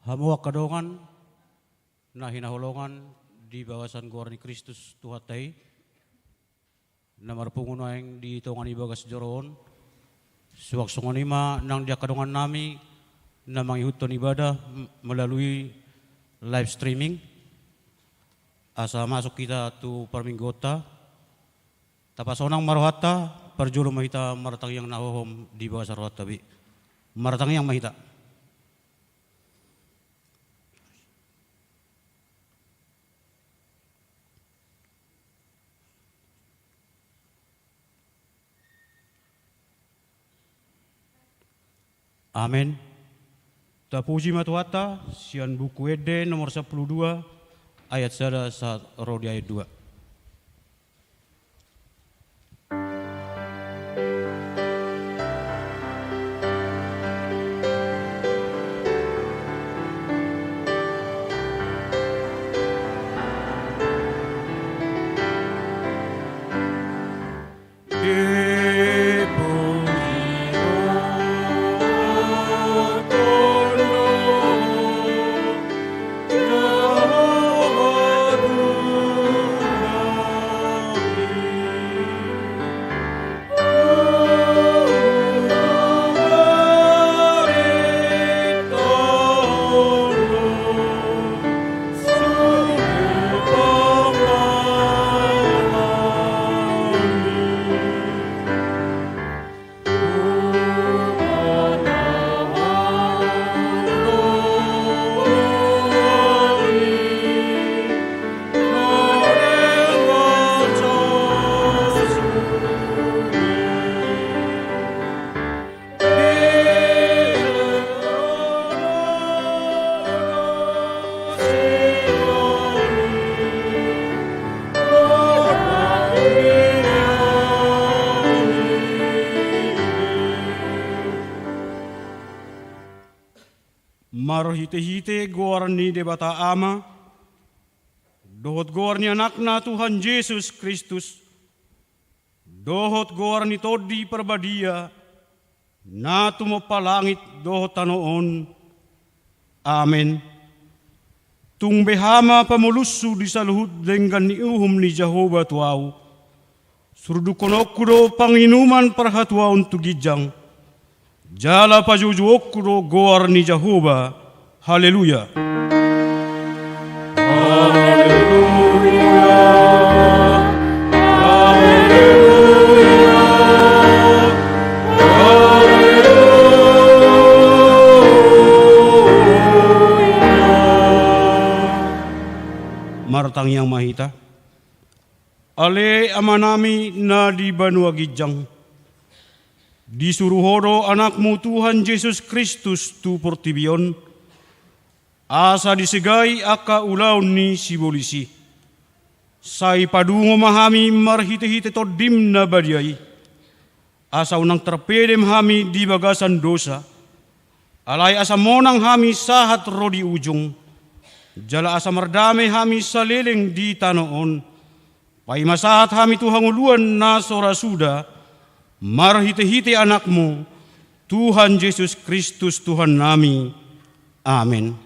Hamuak kadongan na hinahulongan di bawasan guar ni Kristus tuhatay na marpungunaing di itongan ibagas joroon suwak sunganima nang dia kadongan nami na mangihuton ibadah melalui live streaming asa masuk kita tu perminggota tapasonang marohata perjulu mahita maratang yang nahohom di bawah sarwata bi maratang yang mahita. Amin. Tapuji matuata sian buku Ede nomor 12 ayat 1 saat rodi ayat 2. Marhite-hite goar ni debata ama, dohot goar ni anak na Tuhan Yesus Kristus, dohot goar ni todi perbadia, na tumopalangit dohot tanoon. Amen. Tung behama pamulusu di saluhut dengan ni uhum ni Jehovah tuau, surdu konokuro panginuman perhatua untuk gijang, jala pajujuokuro goar ni Jehovah. Haleluya. Haleluya. Martang yang mahita. Ale amanami na di Banua Gijang. Disuruhoro anakmu Tuhan Yesus Kristus tu portibion. Asa disegai aka ulaun ni sibolisi. Sai padungo mahami marhite-hite todim na badiai. Asa unang terpedem hami di bagasan dosa. Alai asa monang hami sahat rodi ujung. Jala asa merdame hami saleleng di tanoon. Pai masahat hami Tuhan uluan na sora suda. Marhite-hite anakmu Tuhan Yesus Kristus Tuhan nami. Amin.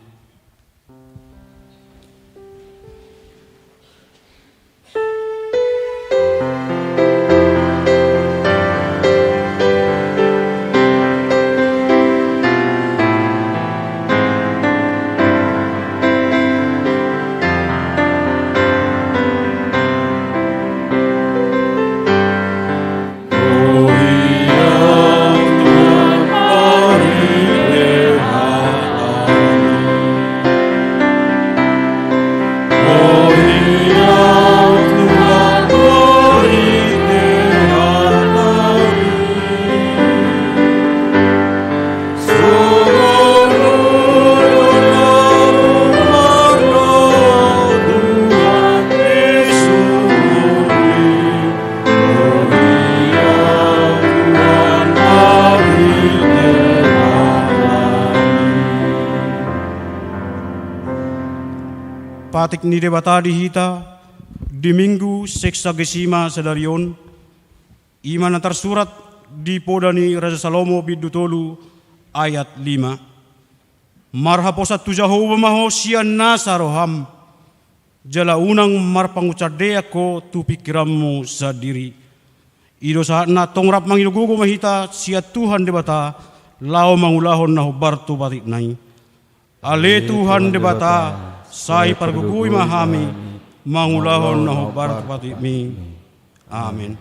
Patik ni debata dihita di minggu seksagesima sedarion iman antar surat di podani Raja Salomo bidutolu ayat 5. marhaposat tu Jehovah mahosian nasa roham. Jala unang marpangucade ako tu pikiranmu sadiri. Ido saat na tongrap mangilugugo mahita siya Tuhan debata lao mangulahon na hubartu batik nai. Ale Tuhan debata say pargugui mahami mangulahon na hubartu batik mi. Amen.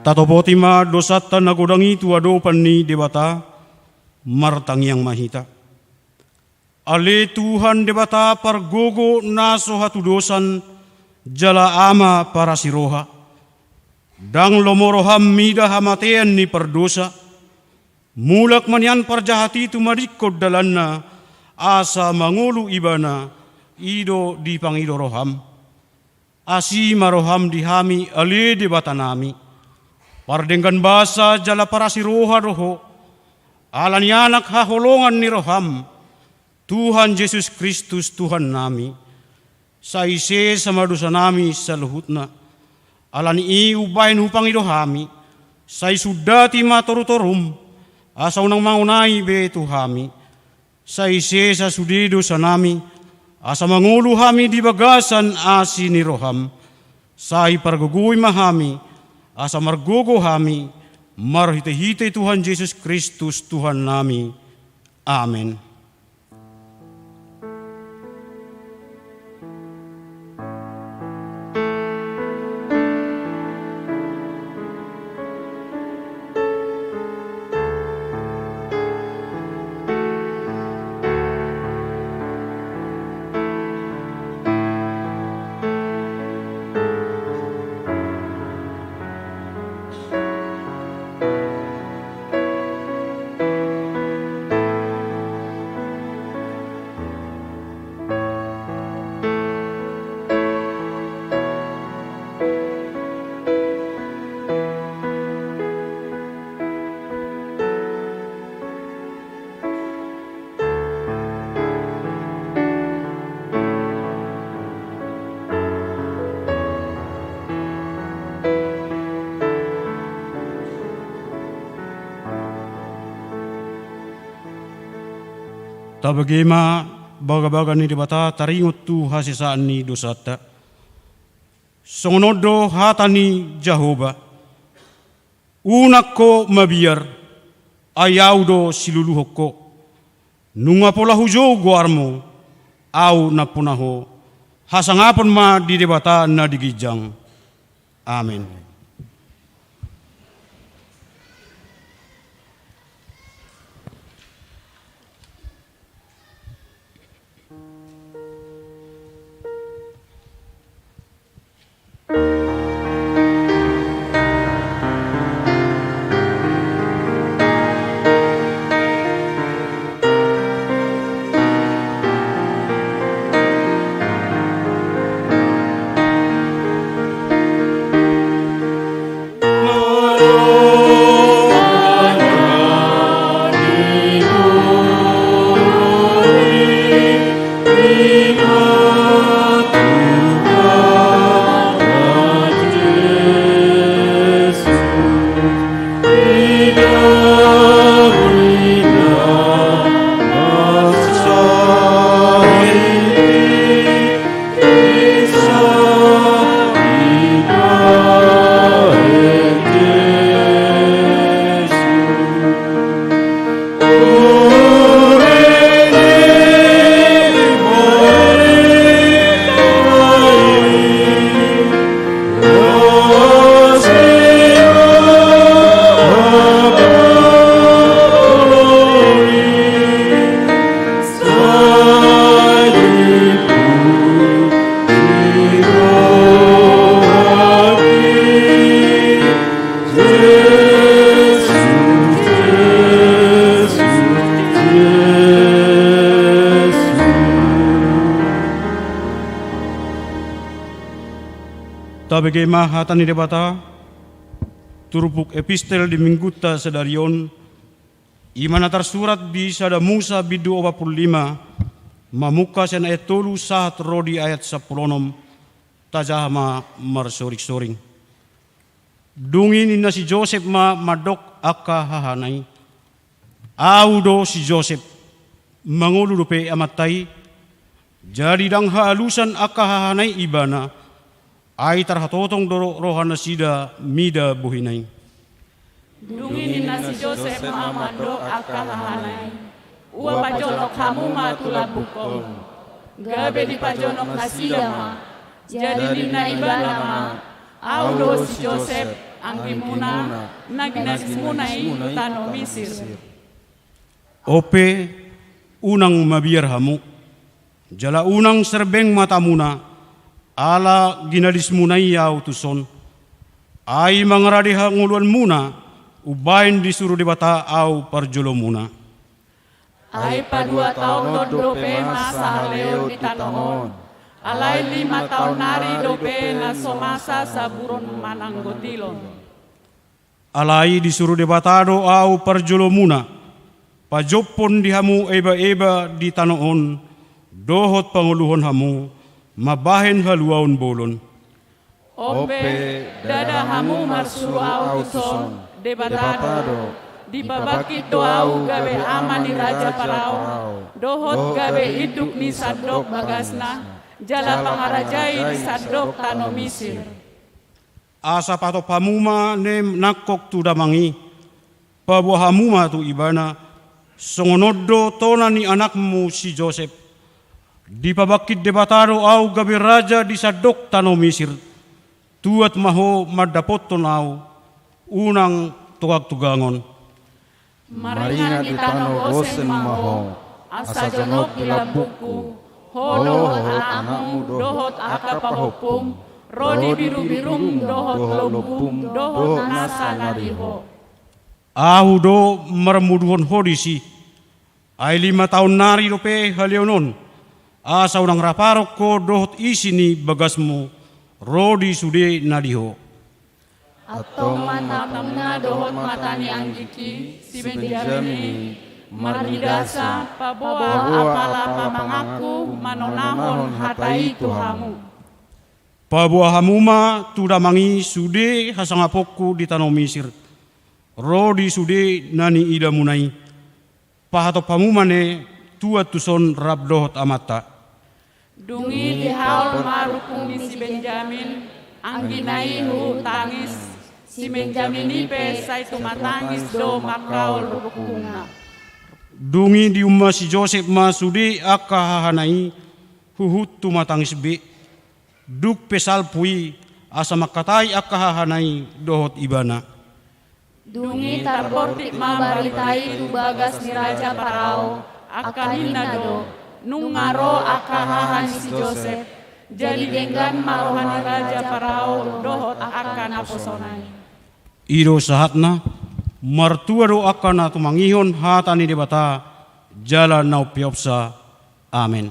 Tatopotima dosata nagodangi tuado pani debata martangiang mahita. Ale Tuhan debata pargogo naso hatu dosan jala ama para siroha. Dang lomoroham mida hamatean ni perdosa. Mulak manian parjahati tu marikod dalanna asa mangulu ibana ido di pangido roham. Asi maroham dihami ale debata nami. Pardenggan basa jala para siroha roho, alani anak haholongan ni roham, Tuhan Yesus Kristus Tuhan nami, saise sama dosa nami saluhutna, alani iubain hupang idohami, sai sudati matorutorum, asa unang maunai be tuhami, saise sa sudi dosa nami, asa mangulu hami di bagasan asi ni roham, sai pargugui mahami, asa margogo hami, marhite-hite Tuhan Yesus Kristus Tuhan nami. Amen. Tabagema baga-baga ni dibata taringot tu hasisaan ni dosata. Songonodo hatani Jehovah. Unak ko mabiar ayaw do siluluhok ko. Nunga pola hujo guarmo au na punaho. Hasangapon ma di debata na digijang. Amen. tabege mahatan ni debata turupuk epistel di mingguta sedarion imana tersurat di sada Musa bidu 45 mamuka sen ayat tolu sahat rodi ayat 10 tajahma marsorik-soring dungin ina si Joseph madok aka hahanai audo si Joseph manguludupe amatai jadi dang halusan aka hahanai ibana ai tarhatotong doro rohana sida mida buhinai dungin nasi Joseph mamado akahanai ua pajonok kamu matula bukong gabe di pajonok nasida ma jadi dina ibana ma audo si Joseph anggimuna naginasi munai tano Misir ope unang mabiar hamu jala unang serbeng matamuna ala ginadis munai yau tuson ai mangradi nguluan muna ubain disuruh debata au parjolo muna ai pa 2 tahun dope masa leo di tanon alai 5 tahun nari dope na somasa saburon manang gotilon alai disuruh debata do au parjolo muna pajopon dihamu eba-eba di tanoon dohot panguluhon hamu mabahen haluaun bolon ope dada hamu marsuru au tuson debatado di babakit doau gabe amani raja parao dohot gabe iduk ni sadok bagasna jala pangarajai di sadok tano Misir asa pato pamuma ne nakok tu damangi pabuah hamuma tu ibana songonodo tona ni anakmu si Joseph di pabakit debataro au gabi raja di sadok tano Misir tuat maho madapot tonau unang tugag tugangon maringan di tano gosen maho asa jonok ilabuku hodohot anakmu dohot akapahopum rodi biru-birum dohot lobum dohot nasa nariho ahu do marmuduhon hodisi ai 5 tahun nari dope halionon asa unang raparok ko dohot isini bagasmu rodi sude nadiho atau manapuna dohot matani anggiki si Benjamini maridasa paboa apala pamangaku manonahon hatai tuhamu pabuah hamuma tudamangi sude hasangapokku di tanah Misir rodi sude nani ida munai pahato pamumane tua tuson rabdohot amata dungi di haul marukung di si Benjamin angginai hu tangis si Benjamin ipe sai tumatangis do makaul rukunga dungi di umma si Joseph masudi aka hahanai huhut tumatangis be duk pesal pui asa makatai aka hahanai dohot ibana dungi tarportik mabaritai tu bagas ni raja parao akahina do nungaro akahahan si Joseph jadi genggan marohani raja parao dohot akan aposonai iro sahatna martua do akana tumangihon hatani debata jala nau piopsa amen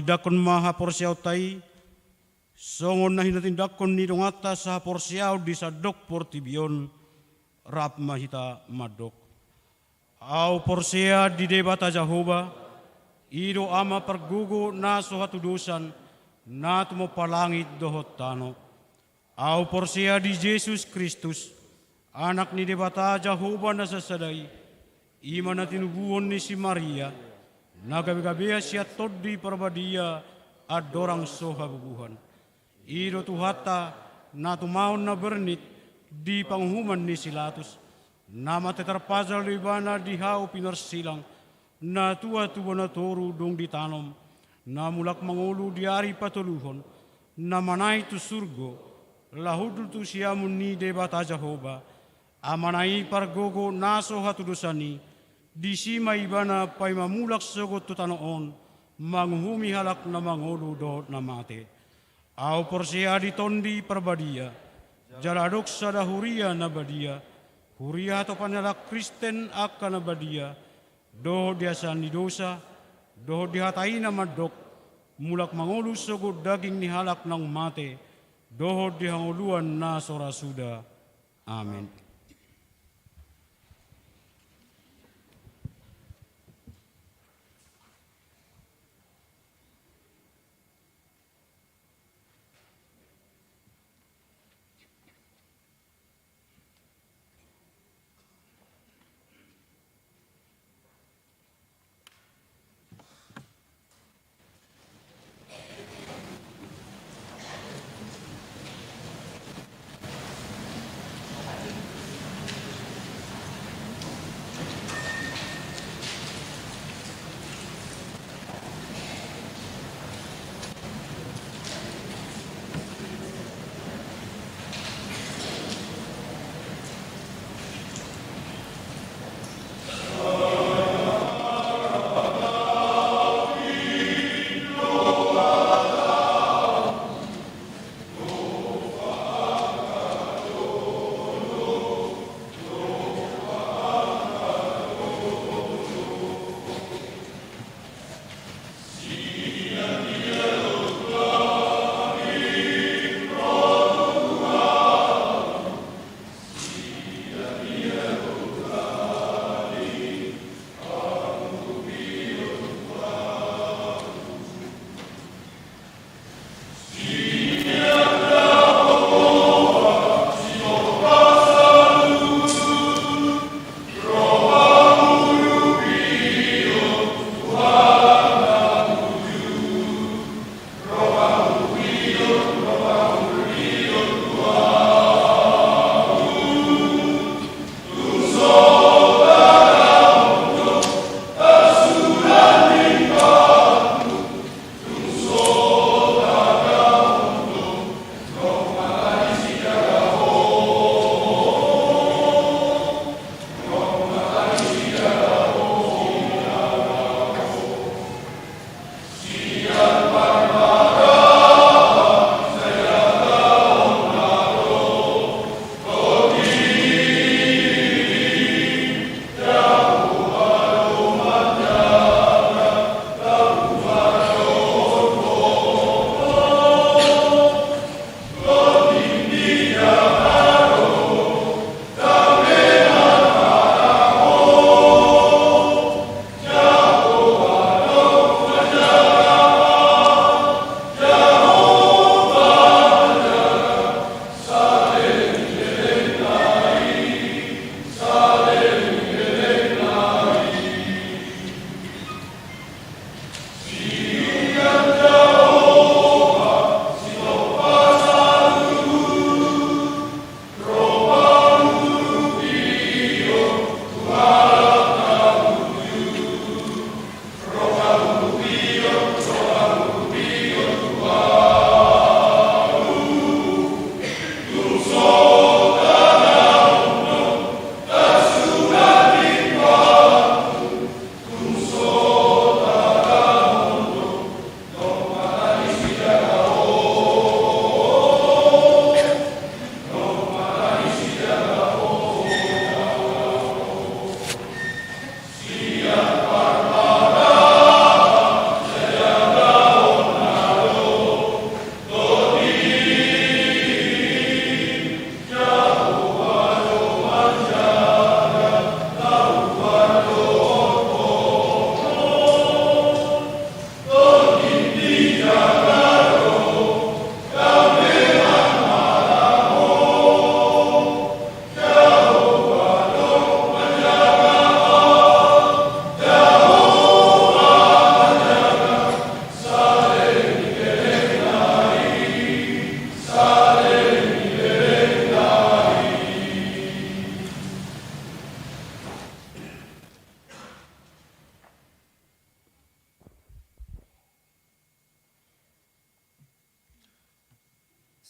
dakon maha porsiaw tay, songon na hinatindakon ni dongata sa porsiaw di sa dok portibion, rap mahita madok. Au porsia di debata Jehovah, ido ama pergugo na sohatudusan, na tumo palangit dohot tano. Au porsia di Jesus Kristus, anak ni debata Jehovah na sasaday, ima na tinubuhon ni si Maria, nagabi-gabi siya todi parbadia at dorang sohabubuhan. Ido tuhata na tumahon na bernit di panghuman ni Silatus, na mateterpazal di bana di hao pinarsilang, na tua-tua na toru dong ditanom, na mulak mangulu di ari patuluhon, na manay tu surgo, lahudul tu siamun ni debata Jehovah, amanai pargogo naso hatudusani, di sima ibana pay mamulak sogot tutanoon, manghumi halak na mangulu dohot na mate. Au porsia di tondi perbadia, jaladok sada huria na badia, huria to panalak Kristen akan na badia, dohot diasan ni dosa, dohot dihatai na madok, mulak mangulu sogot daging ni halak ng mate, dohot dihanguluan na sorasuda. Amin.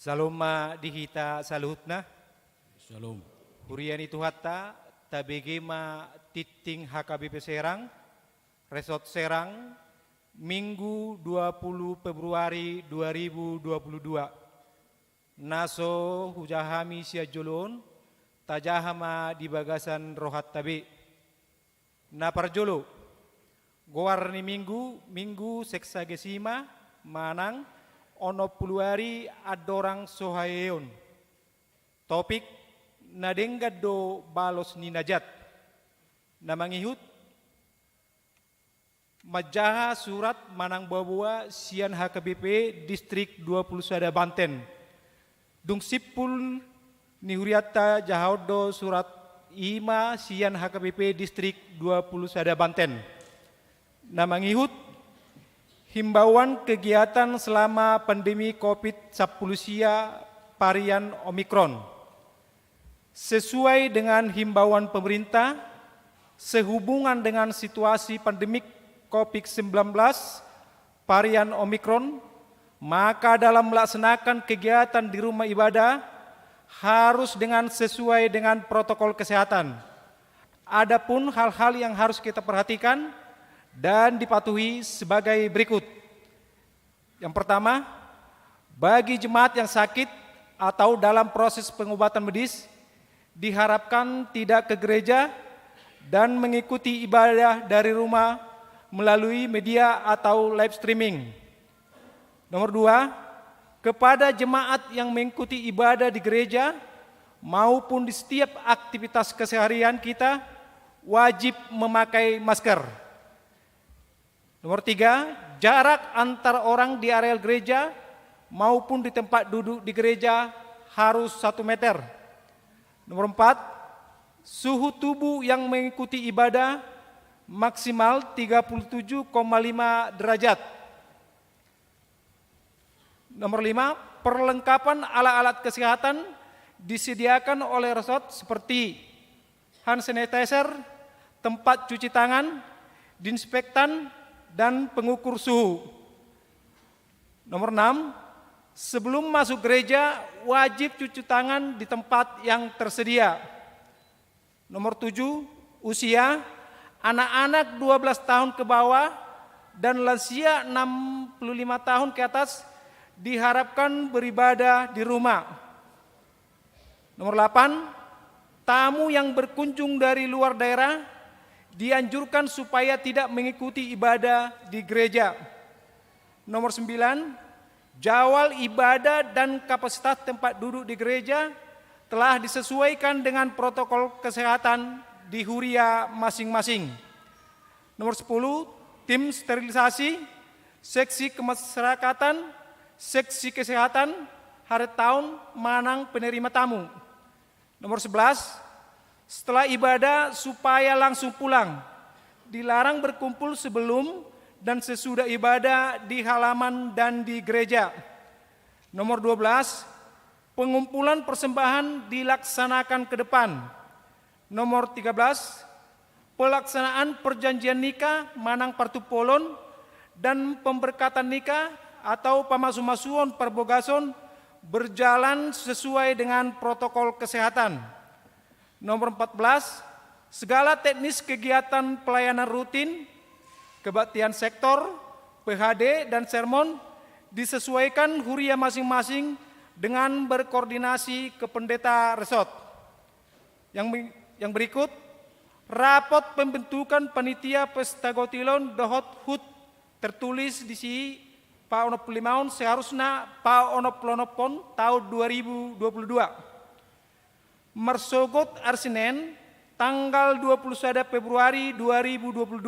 Saloma dihita saluhutna. Shalom. Huriani Tuhatta tabegema titing HKBP Serang, Resort Serang, Minggu 20 Februari 2022. Naso hujahami siajolon, tajahama di bagasan rohat tabe. Naparjolo, gowarni minggu seksagesima, manang, ono puluari adorang sohayeon. Topik, nadenggad do balos ni najat. Namangihut, majaha surat manang babua sian HKBP Distrik 20 Sada Banten. Dung sipul ni huriata jahodo surat ima sian HKBP Distrik 20 Sada Banten. Namangihut, himbauan kegiatan selama pandemi COVID-19 varian Omikron. Sesuai dengan himbauan pemerintah, sehubungan dengan situasi pandemik COVID-19 varian Omikron, maka dalam melaksanakan kegiatan di rumah ibadah harus dengan sesuai dengan protokol kesehatan. Adapun hal-hal yang harus kita perhatikan dan dipatuhi sebagai berikut. Yang pertama, bagi jemaat yang sakit atau dalam proses pengobatan medis, diharapkan tidak ke gereja dan mengikuti ibadah dari rumah melalui media atau live streaming. Nomor 2, kepada jemaat yang mengikuti ibadah di gereja maupun di setiap aktivitas keseharian kita wajib memakai masker. Nomor 3, jarak antar orang di areal gereja maupun di tempat duduk di gereja harus 1 meter. Nomor 4, suhu tubuh yang mengikuti ibadah maksimal 37,5 derajat. Nomor 5, perlengkapan alat-alat kesehatan disediakan oleh resort seperti hand sanitizer, tempat cuci tangan, disinfektan, dan pengukur suhu. Nomor 6, sebelum masuk gereja wajib cuci tangan di tempat yang tersedia. Nomor 7, usia anak-anak 12 tahun ke bawah dan lansia 65 tahun ke atas diharapkan beribadah di rumah. Nomor 8, tamu yang berkunjung dari luar daerah dianjurkan supaya tidak mengikuti ibadah di gereja. Nomor 9, jadwal ibadah dan kapasitas tempat duduk di gereja telah disesuaikan dengan protokol kesehatan di huria masing-masing. Nomor 10, tim sterilisasi, seksi kemasyarakatan, seksi kesehatan, hari tahun, manang penerima tamu. Nomor 11, setelah ibadah supaya langsung pulang. Dilarang berkumpul sebelum dan sesudah ibadah di halaman dan di gereja. Nomor 12, pengumpulan persembahan dilaksanakan ke depan. Nomor 13, pelaksanaan perjanjian nikah manang partupolon dan pemberkatan nikah atau pamasu-masuon perbogason berjalan sesuai dengan protokol kesehatan. Nomor 14, segala teknis kegiatan pelayanan rutin, kebaktian sektor, PHD, dan sermon disesuaikan huria masing-masing dengan berkoordinasi ke pendeta resort. Yang berikut, rapot pembentukan panitia pesta gotilon dohot hut tertulis di sini pa onop limaun seharusnya pa onop lonopon tahun 2022. Mersogot Arsenen tanggal 21 Februari 2022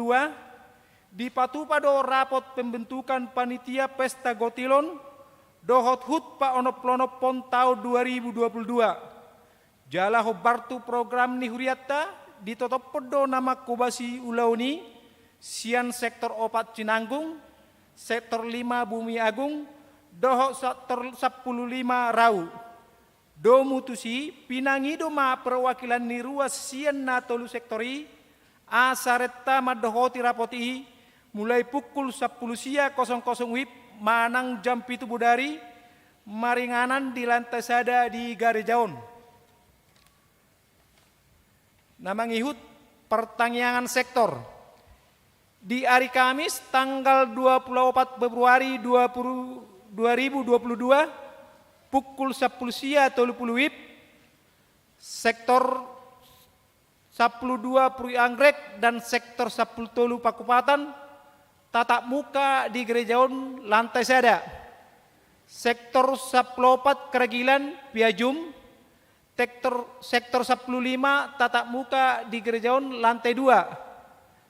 dipatu pada rapot pembentukan panitia pesta gotilon dohot hut pa onop lonopon tahun 2022. Jala hobartu program ni huriata ditotop pedo nama kubasi ulauni sian sektor 4 Cinanggung, sektor 5 Bumi Agung, dohok sektor 15 Rau. Do mutusi pinangido ma perwakilan ni ruas sian na tolu sektori asareta madohoti rapoti mulai pukul 10.00 WIB manang jam 7 budari maringanan di lantai sada di Garejaon. Namangihut pertanyaan sektor. Di hari Kamis tanggal 24 Februari 2022 pukul 10 sia 30 WIB sektor 12 Puri Anggrek dan sektor 10 Pakupatan tatap muka di Gerejaon lantai sada. Sektor 14 Keragilan Piajum, sektor 15 tatap muka di Gerejaon lantai 2.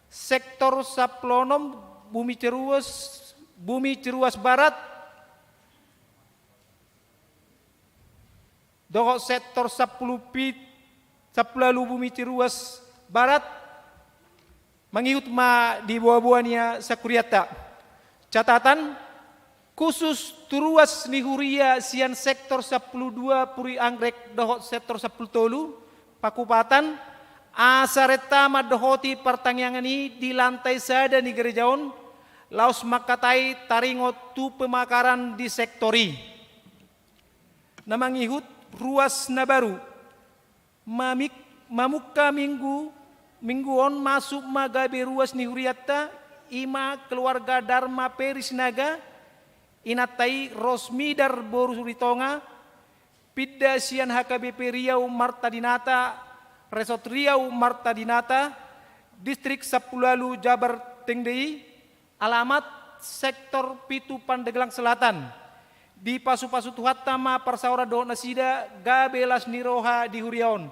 Sektor 16 Bumi Ciruas Barat, dohok sektor 10 Bumi Ciruas Barat mengihut ma di bawah-bawahnya sakuriata. Catatan khusus turuas nihuria sian sektor 12 Puri Anggrek dohok sektor 10 Pakupatan asaretama dohoti pertanyaan ini di lantai sada di Gerejaon laos makatai taringot tu pemakaran di sektori. Namangihut ruas nabaru mamuka mingguon masuk magabe ruas nihuriata ima keluarga Dharma Perisnaga inatai Rosmidar Borusuritonga pidda sian HKBP Riau Marta Dinata Resort Riau Marta Dinata Distrik Sapulalu Jabar Tengdei alamat sektor Pitu Pandeglang Selatan di Pasu-Pasu Tuhatama Parsaura do Nasida Gabelas Niroha di Huriaon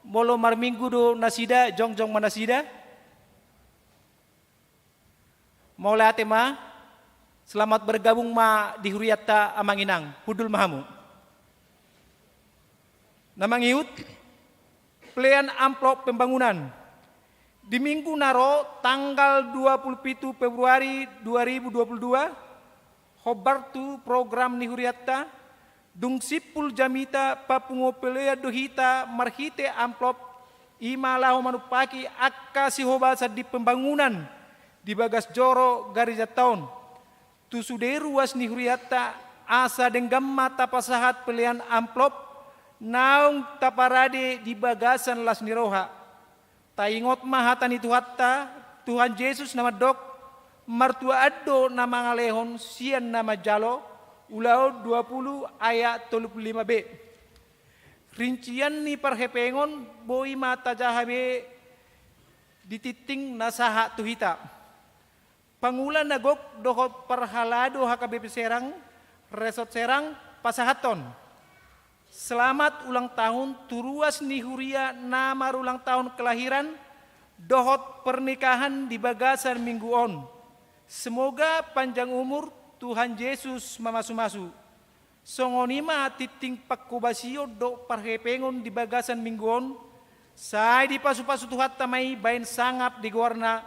molo marminggu do Nasida jongjong manasida maula tema selamat bergabung ma di Huriata Amanginang Hudul Mahamu. Namangiut pelayan amplop pembangunan di minggu naro tanggal 27 Februari 2022 hobartu program ni Huriata dung sipul jamita papungo pelea dohita marhite amplop imalahu manupaki akka si hobasa di pembangunan di Bagas Joro Garija Taun tu suderu was ni Huriata asa denggam mata pasahat pelian amplop naung taparade di bagasan las niroha taingot mahatan itu hatta Tuhan Yesus nama dok martua addo nama ngalehon sian nama jalo ulau 20 ayat 35b rincian ni parhepengon boi mata jahabe dititing nasaha tuhita pangulan nagok dohot parhalado HKBP Serang Resort Serang pasahaton. Selamat ulang tahun turuas nihuria nama ulang tahun kelahiran dohot pernikahan di bagasan mingguon. Semoga panjang umur Tuhan Yesus mamasu-masu. Songonima titing pakubasio do parhepengon di bagasan mingguon. Sai di pasu-pasu Tuhan tamai bain sangap di gorna.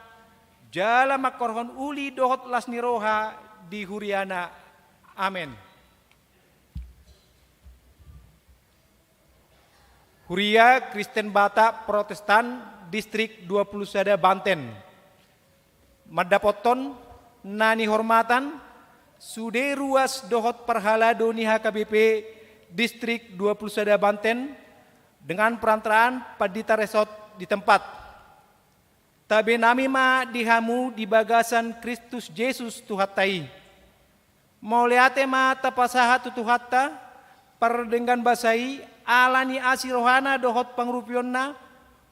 Jala makorhon uli dohot las niroha di huriana. Amin. Huria Kristen Batak Protestan Distrik 20 Sada Banten. Madapoton nani hormatan sude ruas dohot perhalado ni HKBP Distrik 20 Sada Banten dengan perantaraan Padita Resort di tempat. Tabe nami ma dihamu di bagasan Kristus Yesus tuhatai. Mau liate ma tapasaha tutuhatta perdengan basai alani asirohana dohot pangrupionna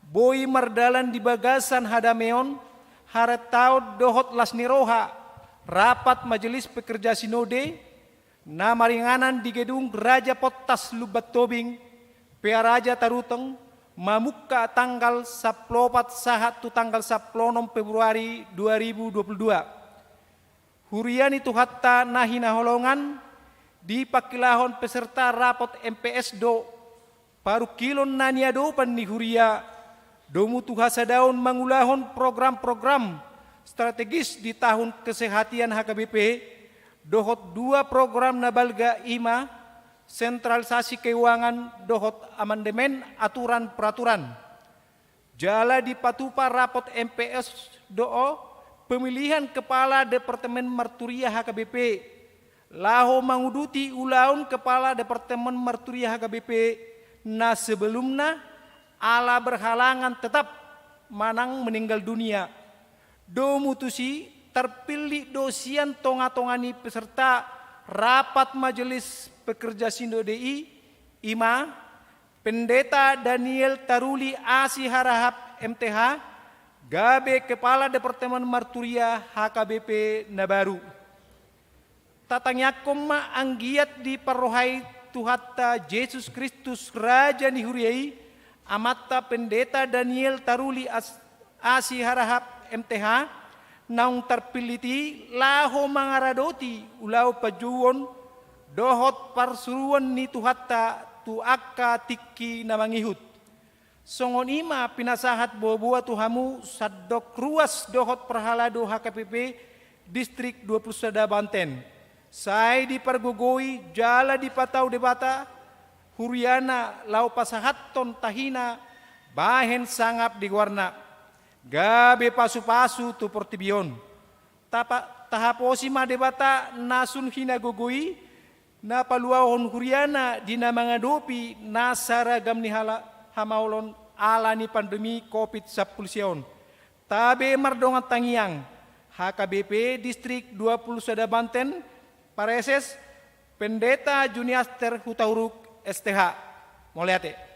boi mardalan di bagasan hadameon haretau dohot lasniroha rapat majelis pekerja sinode na maringanan di gedung Raja Potas Lubat Tobing Pea Raja Taruteng mamuka tanggal 14 sahat tu tanggal 16 Februari 2022 hurian itu hatta nahina holongan di pakilahon peserta rapot MPS do paru kilon nania do ni huria domu tuhasa daun mangulahon program-program strategis di tahun kesehatan HKBP dohot 2 program nabalga ima sentralisasi keuangan dohot amandemen aturan peraturan jala di patupa rapot MPS do pemilihan kepala Departemen Marturia HKBP laho manguduti ulaun kepala Departemen Marturia HKBP na sebelumnya ala berhalangan tetap manang meninggal dunia. Do mutusi terpilih dosian tonga-tongani peserta rapat Majelis Pekerja Sindo DI IMA Pendeta Daniel Taruli Asi Harahap MTH Gabe Kepala Departemen Marturia HKBP Nabaru. Tatangyakom ma anggiat di parohai Tuhatta Yesus Kristus Raja Nihuriai Amata Pendeta Daniel Taruli Asi Harahap MTH naung terpiliti laho mangaradoti ulau pajuon dohot parsuruan ni Tuhatta tu akka tiki namangihut. Songon ima pinasahat buah-buah tuhamu sadok ruas dohot perhalado HKPP Distrik 20 Banten. Sai di pargogoi jala di patau debata huriana lau pasahaton tahina bahen sangap di warna gabe pasu-pasu tu portibion tahaposi ma debata nasun hina gogoi na paluahon huriana dina mangadopi nasaragam ni hamaulon ala ni pandemi COVID-19 tabe mardongan tangiang HKBP Distrik 20 Banten Pareses Pendeta Juniaster Hutauruk STH Moliate.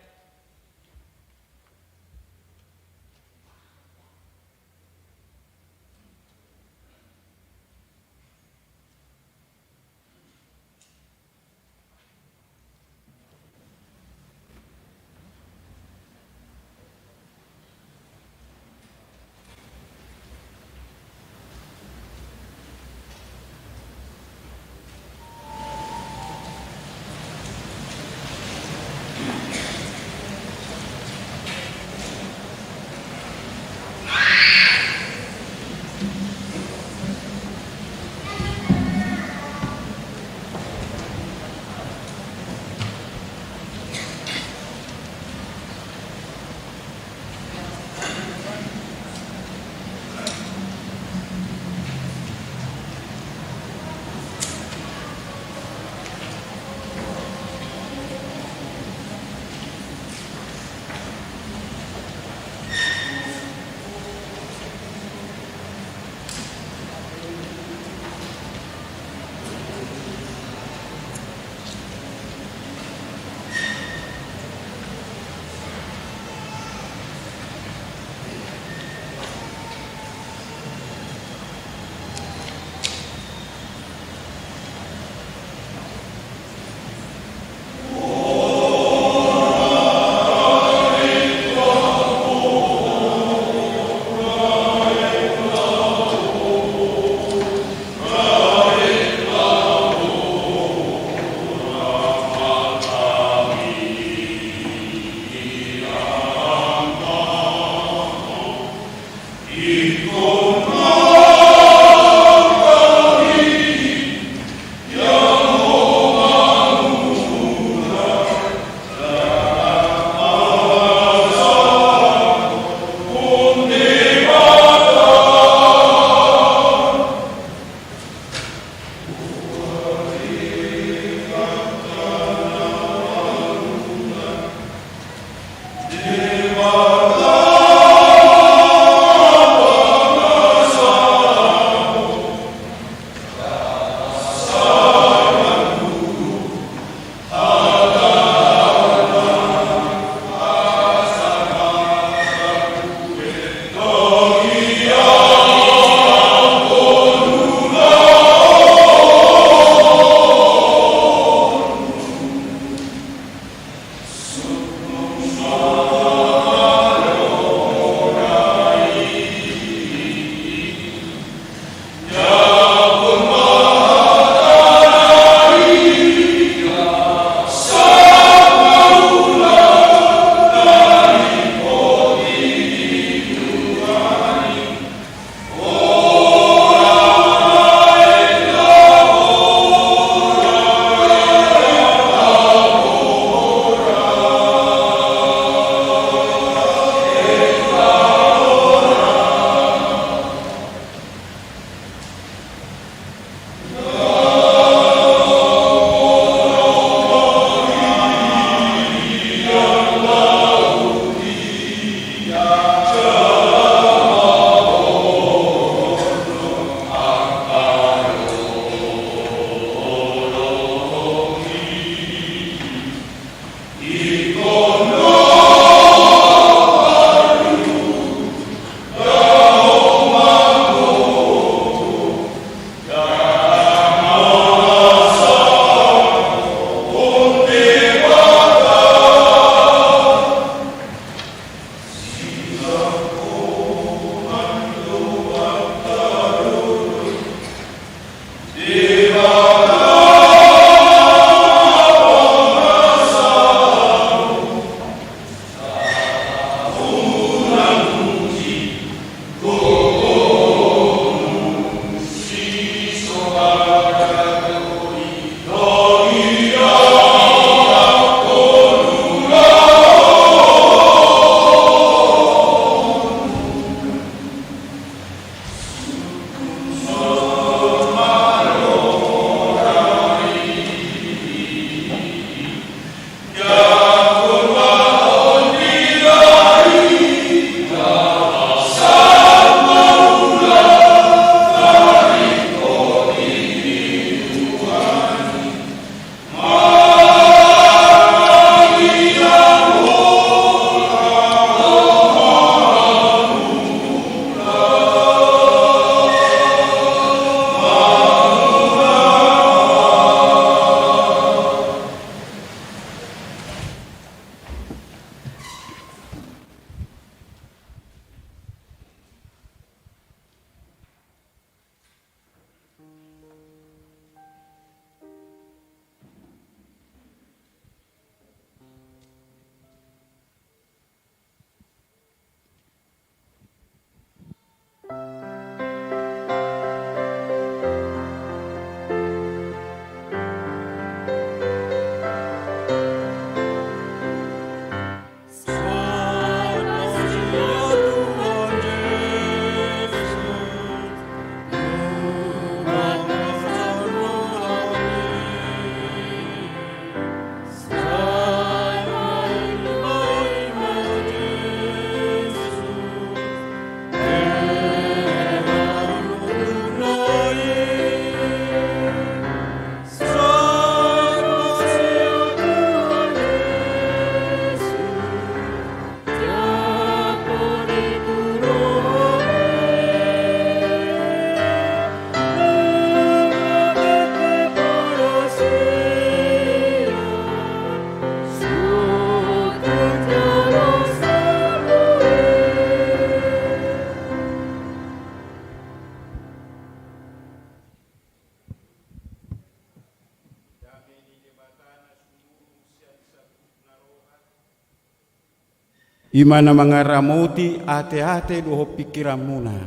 Imana mangaramoti ate-ate doho pikiramuna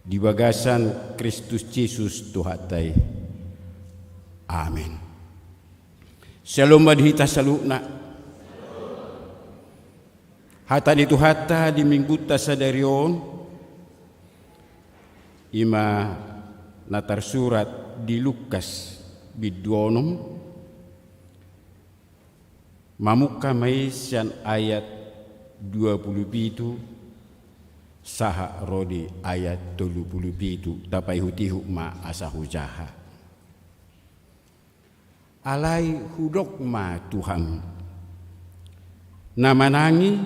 di bagasan Kristus Yesus Tuhatai. Amin. Shalom madhita salukna. Hata di Tuhata di minggu tasadarion ima natar surat di Lukas biduonom mamuka maisian ayat 27 saha rodi ayat 37 tapai hutihu ma asahu jaha alai hudok ma Tuhan namanangi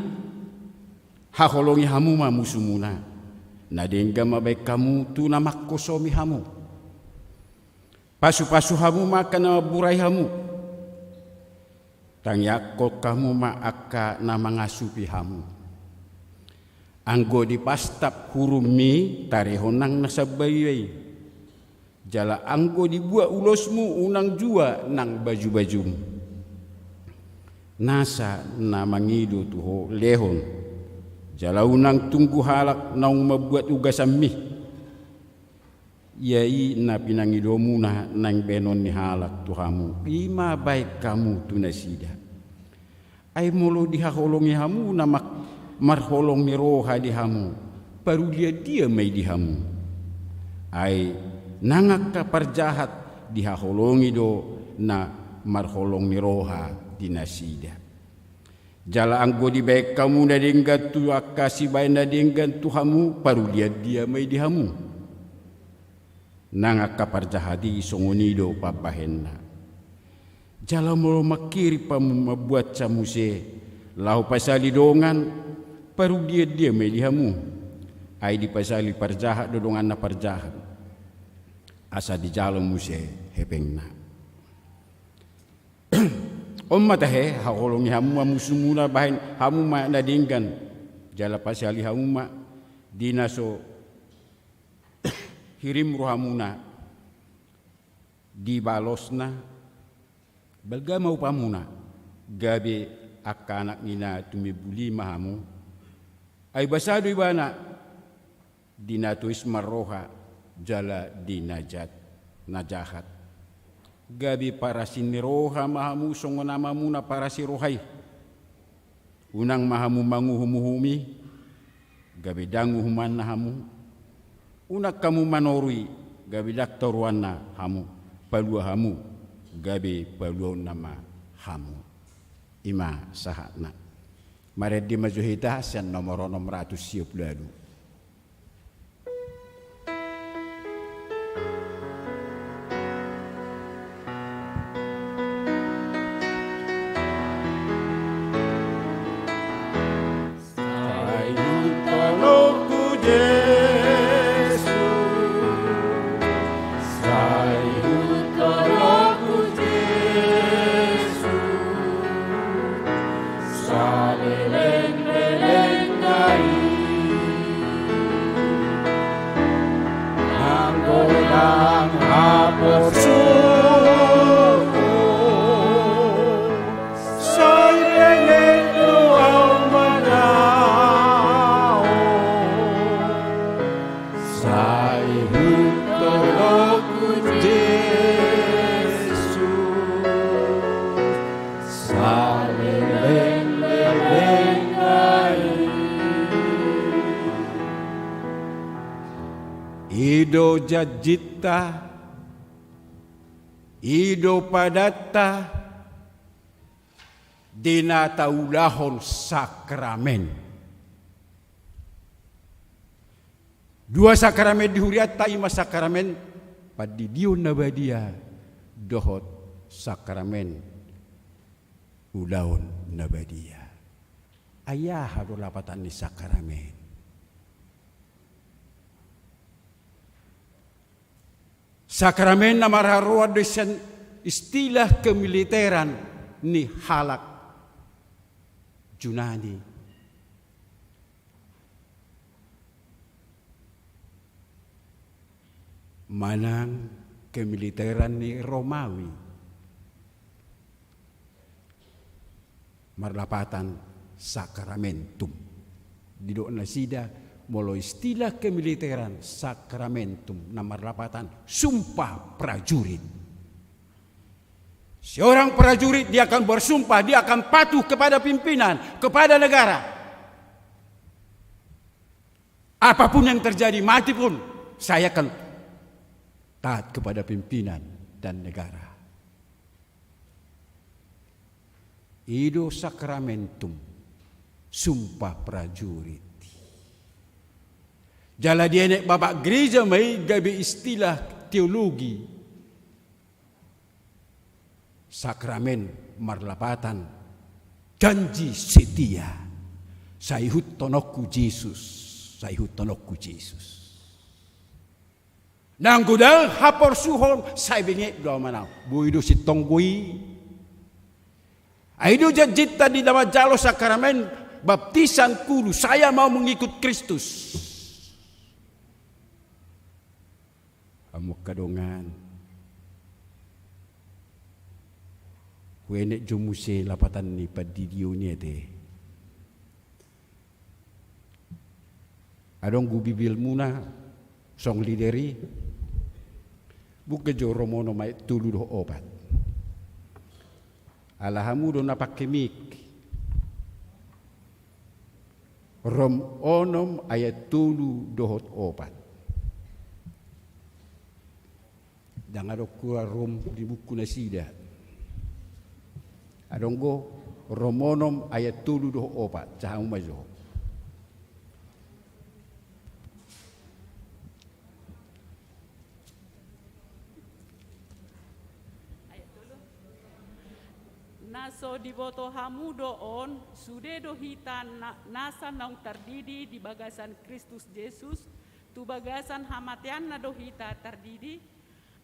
haholongi hamu ma musumuna nadengga mabaik kamu tu namak kosomi hamu pasu-pasu hamu maka nama burai hamu tang yakko kamu ma akka nama ngasupi hamu anggo di pastap hurumi tarehonang nasabayai jala anggo dibuat ulosmu unang jua nang baju-bajum nasa nama ngido tuho lehon jala unang tunggu halak naung mabuat ugasan mih yai na pinangidomu na nang benon ni halak tuhamu ima baik kamu tunasida ay molo dihaholongi hamu na marholong ni roha dihamu baru dia may dihamu ay nangak ka parjahat dihaholongi do na marholong ni roha dinasida jala anggo di baik kamu na dinggan tu akasi baik na dinggan tuhamu baru dia may dihamu nangak kaparjahadi songonido papahenna jala molo makiri pamu mabuat samuse lahu pasali dongan paru dia may dihamu ay di pasali parjahat dodongan na parjahat asa di jalo muse hepengna matahe hakolongi hamu musumuna bahin hamu ma nadinggan jala pasali hamu ma dinaso hirim rohamuna dibalosna balga mau pamuna gabe akanak nina tumibuli mahamu ay basado ibana dinatuis marroha jala dinajat najahat gabe para siniroha mahamu songonama muna para sirohay unang mahamu manguhumuhumi gabe danguhuman nahamu unak kamu manorui gabi daktor wana hamu palua hamu gabi palua nama hamu ima sahana mared di majuhita sen nomor 610 Ido jajita, ido padata, dinataulahon sakramen. Dua sakramen dihuriat taima sakramen padidion nabadia dohot sakramen ulaon nabadia. Ayah harus lapatan ni sakramen. Sakramen na mararuah desan istilah kemiliteran ni halak Junani. Manang kemiliteran ni Romawi. Marlapatan sakramentum. Di doa nasida molo istilah kemiliteran sakramentum nomor 8 sumpah prajurit. Seorang prajurit dia akan bersumpah, dia akan patuh kepada pimpinan, kepada negara. Apapun yang terjadi, mati pun saya akan taat kepada pimpinan dan negara. Ido sakramentum, sumpah prajurit. Jala dia nek bapak gereja mai gabe istilah teologi. Sakramen marlapatan, janji setia. Saihut tonokku Yesus, saihut tonokku Yesus. Nang gudal hapor suhon sai bengek doa manau. Boido si tonggui. Aido jajit tadi dalam jalo sakramen baptisan kulu. Saya mau mengikut Kristus. Amuk kadongan. Wenek jomuse lapatan ni padidio ni ate. Adong gubibil muna song lideri. Buka jo romono mai tulu do obat. Alahamu do napak kemik. Rom onom ayat tulu dohot obat. Jangan ada kurang rom di buku nasida. Adonggo romonom ayat tulu doh opat cahang majo. Naso diboto hamu doon sude do hitan nasa naung terdidi di bagasan Kristus Yesus tu bagasan hamatian na dohita terdidi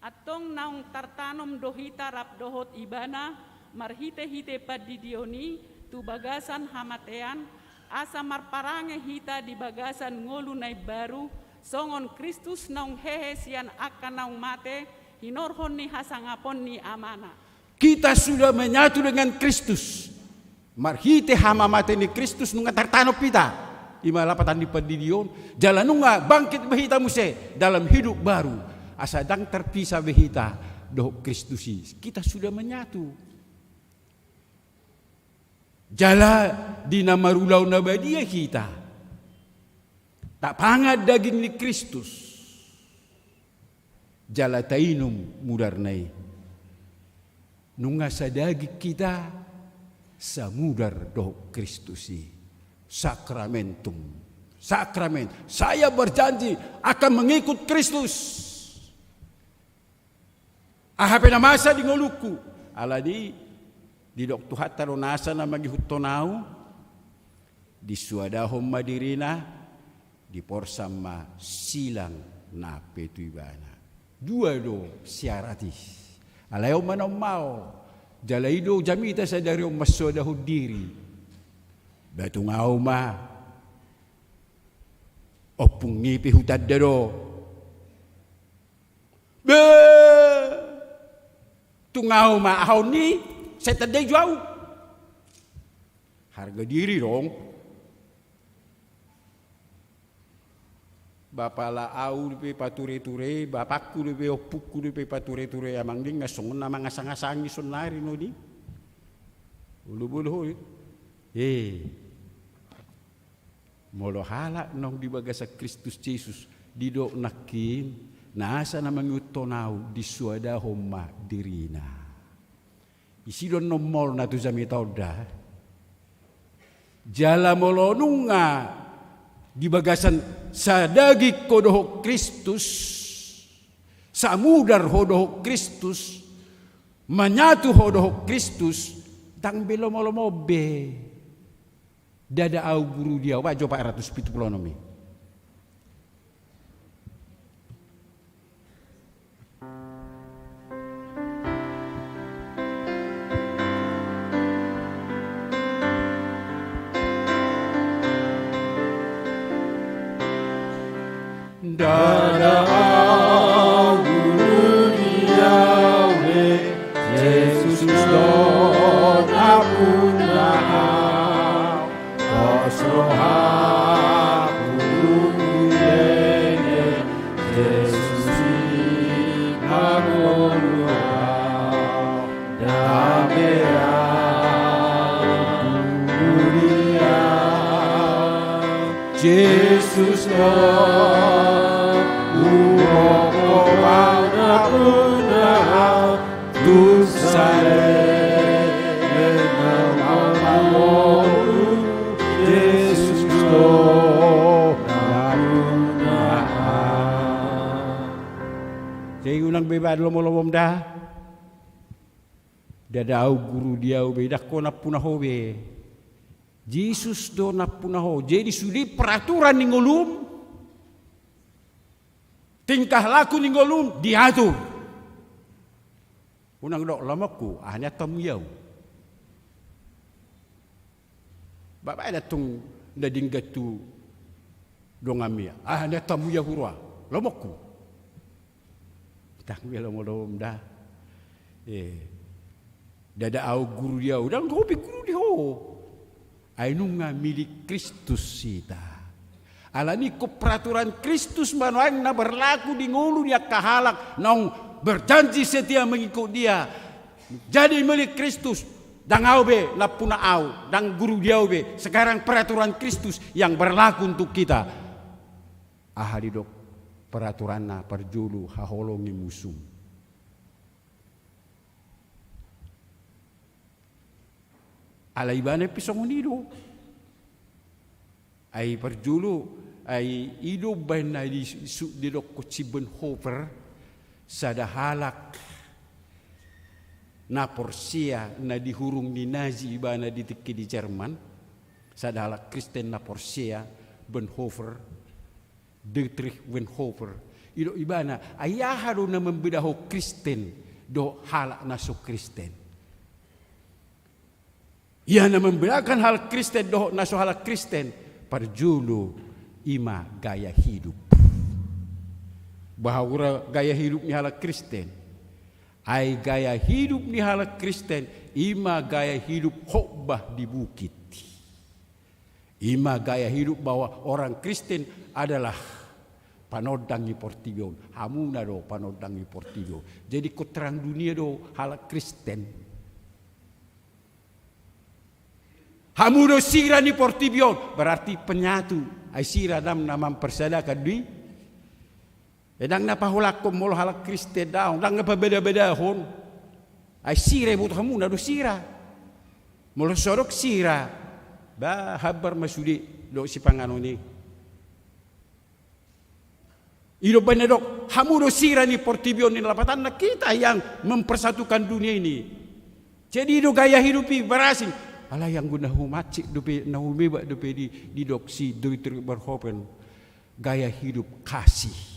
atong naung tartanom dohita rap dohot ibana marhite-hite padidioni tu bagasan hamatean asa marparange hita di bagasan ngolu nai baru songon Kristus naung hehe sian akan naung mate hinorhon ni hasangapon ni amana. Kita sudah menyatu dengan Kristus. Marhite hama mate ni Kristus nunga tartanop kita. Ima lapatan di padidion jalan nunga bangkit behita muse dalam hidup baru. Asa dang terpisah behita doh Kristusi. Kita sudah menyatu. Jala di nama rulau nabadia kita. Tak pangat daging ni Kristus. Jala tainum mudarnai. Nunga sa daging kita samudar doh Kristusi. Sakramentum. Sakramen. Saya berjanji akan mengikut Kristus. Ahapena masa di ngoluku. Aladi di doktu hatta nasa na magihuttonau di suadahom madirina di porsama silang na petuibana dua do siarati alayo manom mau jalaido jamita sa dari masodahu diri batungau ma opung ngipi hutaddo be tungau ma ahon ni saya tadi jauh. Harga diri dong. Bapak la au lebih pature-ture, bapakku lebih opukku lebih pature-ture amang ding ngasong nama ngasang-ngasangi sonari no di. Ulu-bulu. Molo halak nong di bagasa Kristus Yesus di dok nakin nasa namang utonau di suada homma dirina. Isi don nomol na tu zami tauda. Jala molonunga di bagasan sadagi kodoh Kristus. Samudar hodoh Kristus. Menyatu hodoh Kristus. Tang belo molomobe. Dada au guru dia wajo 470 nomi. Dada au guru diawe Yesus don apunahau Osrohaku yene Jesus Nagolua Damea Dunia Jesus Lord Uoko Wana Puna Tusare Jesus Lord Saya unang bebad lomom dah. Dada au guru dia ube dah ko napuna hobe. Jesus do napuna ho. Jadi sudi peraturan ningolum. Tingkah laku ningolum diatur. Unang dok lamaku hanya tamuyau. Bapak ada tung dading gatu dongamia. Hanya tamuyau hurwa. Lamaku. Tak biar lom dah. Dada au guru dia, udang hobi guru dia. Ainunga milik Kristus sita. Alani ko peraturan Kristus manuang na berlaku di ngulu dia kahalak nong berjanji setia mengikut dia. Jadi milik Kristus. Dang au be lapuna au, dang guru dia be. Sekarang peraturan Kristus yang berlaku untuk kita. Ahadi dok peraturan na perjulu haholongi musuh. Alai bane pisong nido. Ai perjulu ai ido bana di dok Cibenhofer sada halak na Porsia na dihurung di Nazi bana di teki di Jerman. Sada halak Kristen na Porsia Bonhoeffer Dietrich Bonhoeffer ido ibana ayaha do na membedaho Kristen do halak naso Kristen. Ia na membedakan hal Kristen do naso halak Kristen perjulu ima gaya hidup. Bahwa gaya hidup ni halak Kristen. Ai gaya hidup ni halak Kristen ima gaya hidup khotbah di bukit. Ima gaya hidup bahwa orang Kristen adalah panodangi portibion. Hamuna do panodangi portibion. Jadi ko terang dunia do halak Kristen. Hamudo sira ni portibion berarti penyatu. Ai sira dam namam persadakan di. Edang napahulakom molo halak Kristen daun. Dang napabeda-beda hon. Ai sira but hamuna do sira. Molo sorok sira. Ba habar masudi do si pangano ni. Ido benedok hamudo sira ni portibion ni lapatan na kita yang mempersatukan dunia ini. Jadi do gaya hidupi berasing. Ala yang guna humaci dope na humeba dope di doksi Dietrich Bonhoeffer gaya hidup kasih.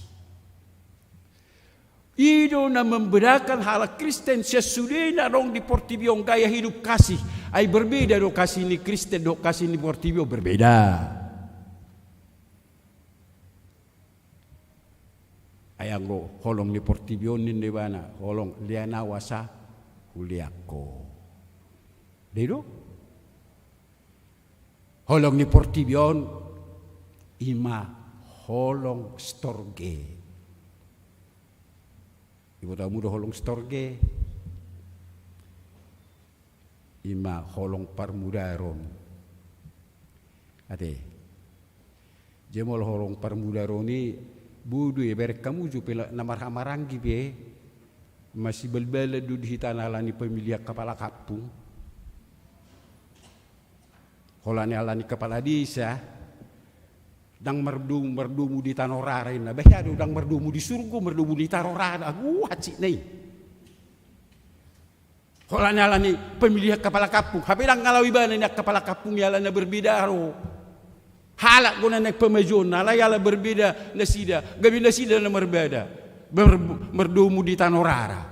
Ido na membedakan hal Kristen sesudah na rong di portibion gaya hidup kasih. Ai berbeda do kasih ni Kristen do kasih ni portibion berbeda. Ayang lo holong ni portibion ni bana holong liana wasa huliako. Dedo holong ni portibion ima holong storge. Ibu tahu do holong storge. Ima holong parmudaron. Ate. Jemol holong parmudaron ni budu ya berek kamu jupela namar-hamaranggi be. Masih bel-bel du di tanalani pemilihan kepala kampung. Holani alani kepala desa. Dang merdumu di tanorara ina. Bahaya do dang merdumu di surga, merdumu di tanorara. Haci nei. Holani alani pemilihan kepala kampung. Hape dang ngalawi bana ni kepala kampung yalana berbeda ro. Halak guna naik pemajuan, nala yala berbeda nasida, gabi nasida na berbeda, merdumu di tanorara.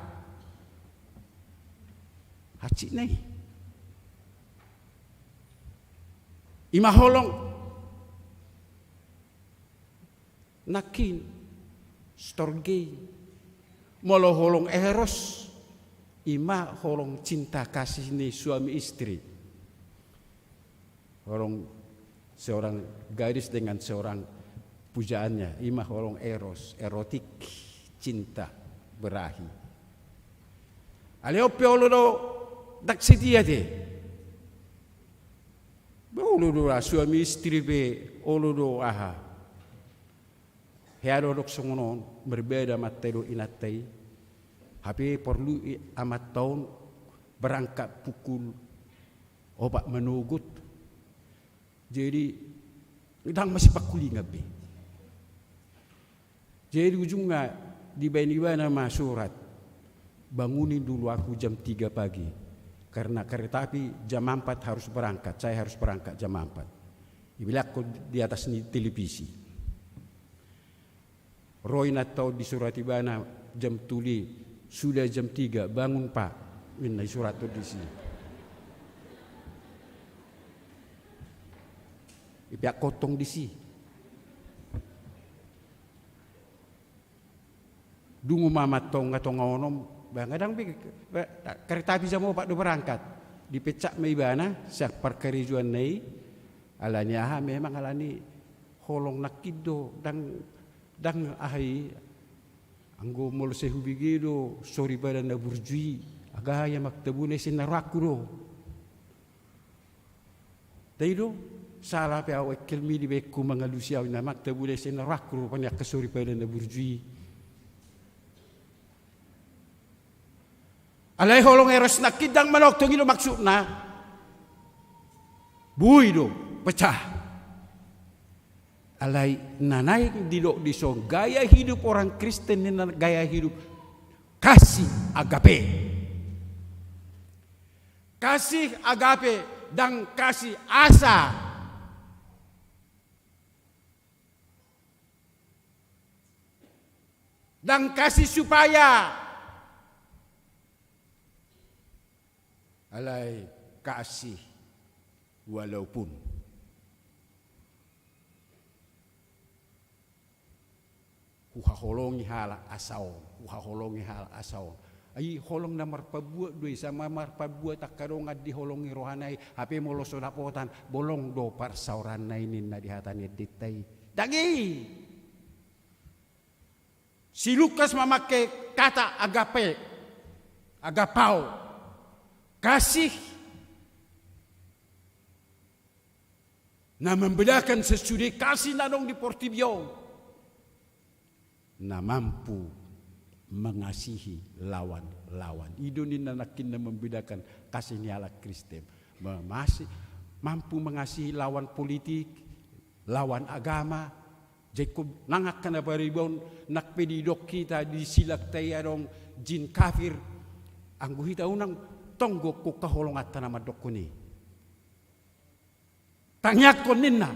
Haci nei. Ima holong nakin storge molo holong eros ima holong cinta kasih ni suami istri holong seorang gadis dengan seorang pujaannya, ima holong erotik, cinta berahi. Aleo piolo do dak setia de. Bolo do suami istri be olo do aha. Heado dok songonon berbeda matero inatai. Tapi perlu amat tahun berangkat pukul obat menugut. Jadi dang masih pakuli ngabe. Jadi ujungnya di bani-bana mah surat. Bangunin dulu aku jam 3 pagi. Karena kereta api jam 4 harus berangkat. Saya harus berangkat jam 4. Dibilang aku di atas televisi. Roy natau di surat ibana jam tuli sudah jam 3 bangun Pak. Ini surat itu di sini. Pihak kotong di sini. Dungu mamat tong atong ngonom kadang kereta api jamu Pak do berangkat dipecak meibana sak perkerijuan nei alanya memang alani holong nakido dang ahai anggo mol sehu bigido sori badan na burjui agaya maktabune sinarakuro daido salah pe awak kelmi di beku mangalusia na maktabune sinarakuro panyak kesori badan na burjui. Alay holong eros na kidang manok tong ilo maksud na buhay do pecah. Alay nanay dilo disong gaya hidup orang Kristen na gaya hidup kasih agape. Kasih agape dan kasih asa. Dan kasih supaya alai kasih walaupun huhaholongi hala asaon ai holong na marpabuat doi sama marpabuat takadong di holongi rohanai hape molo sodapotan bolong do parsauran na inin na dihatani ditai dagi si Lukas memakai kata agape agapao kasih na membedakan sesudah kasih nanong di Portibio na mampu mengasihi lawan-lawan. Idonin nanakin na membedakan kasih ni ala Kristen. Mampu mengasihi lawan politik, lawan agama. Jacob nangak kana baribon nakpedidok kita di silak tayarong jin kafir. Angguhita unang tonggo ko kaholong at na madokuni. Tangyak ko ninna.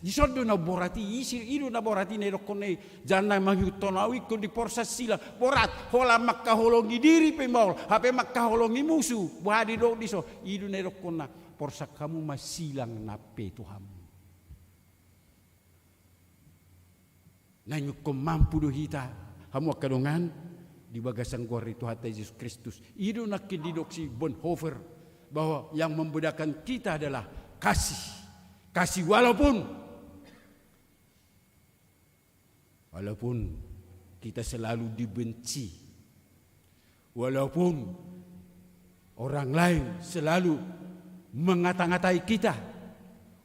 Isodo na borati, ido na borati na dokone. Jangan magyutonawi ko di porsas sila. Borat, hola makkaholongi diri pemol. Hape makkaholongi musuh. Buhadi do diso. Ido na dokona. Porsak kamu masilang nape Tuhanmu. Nanyuk ko mampu do hita. Kamu akadongan. Di bagasan gor itu hati Yesus Kristus. Itu nak didoksi Bonhoeffer bahwa yang membedakan kita adalah kasih. Kasih walaupun kita selalu dibenci. Walaupun orang lain selalu mengata-ngatai kita.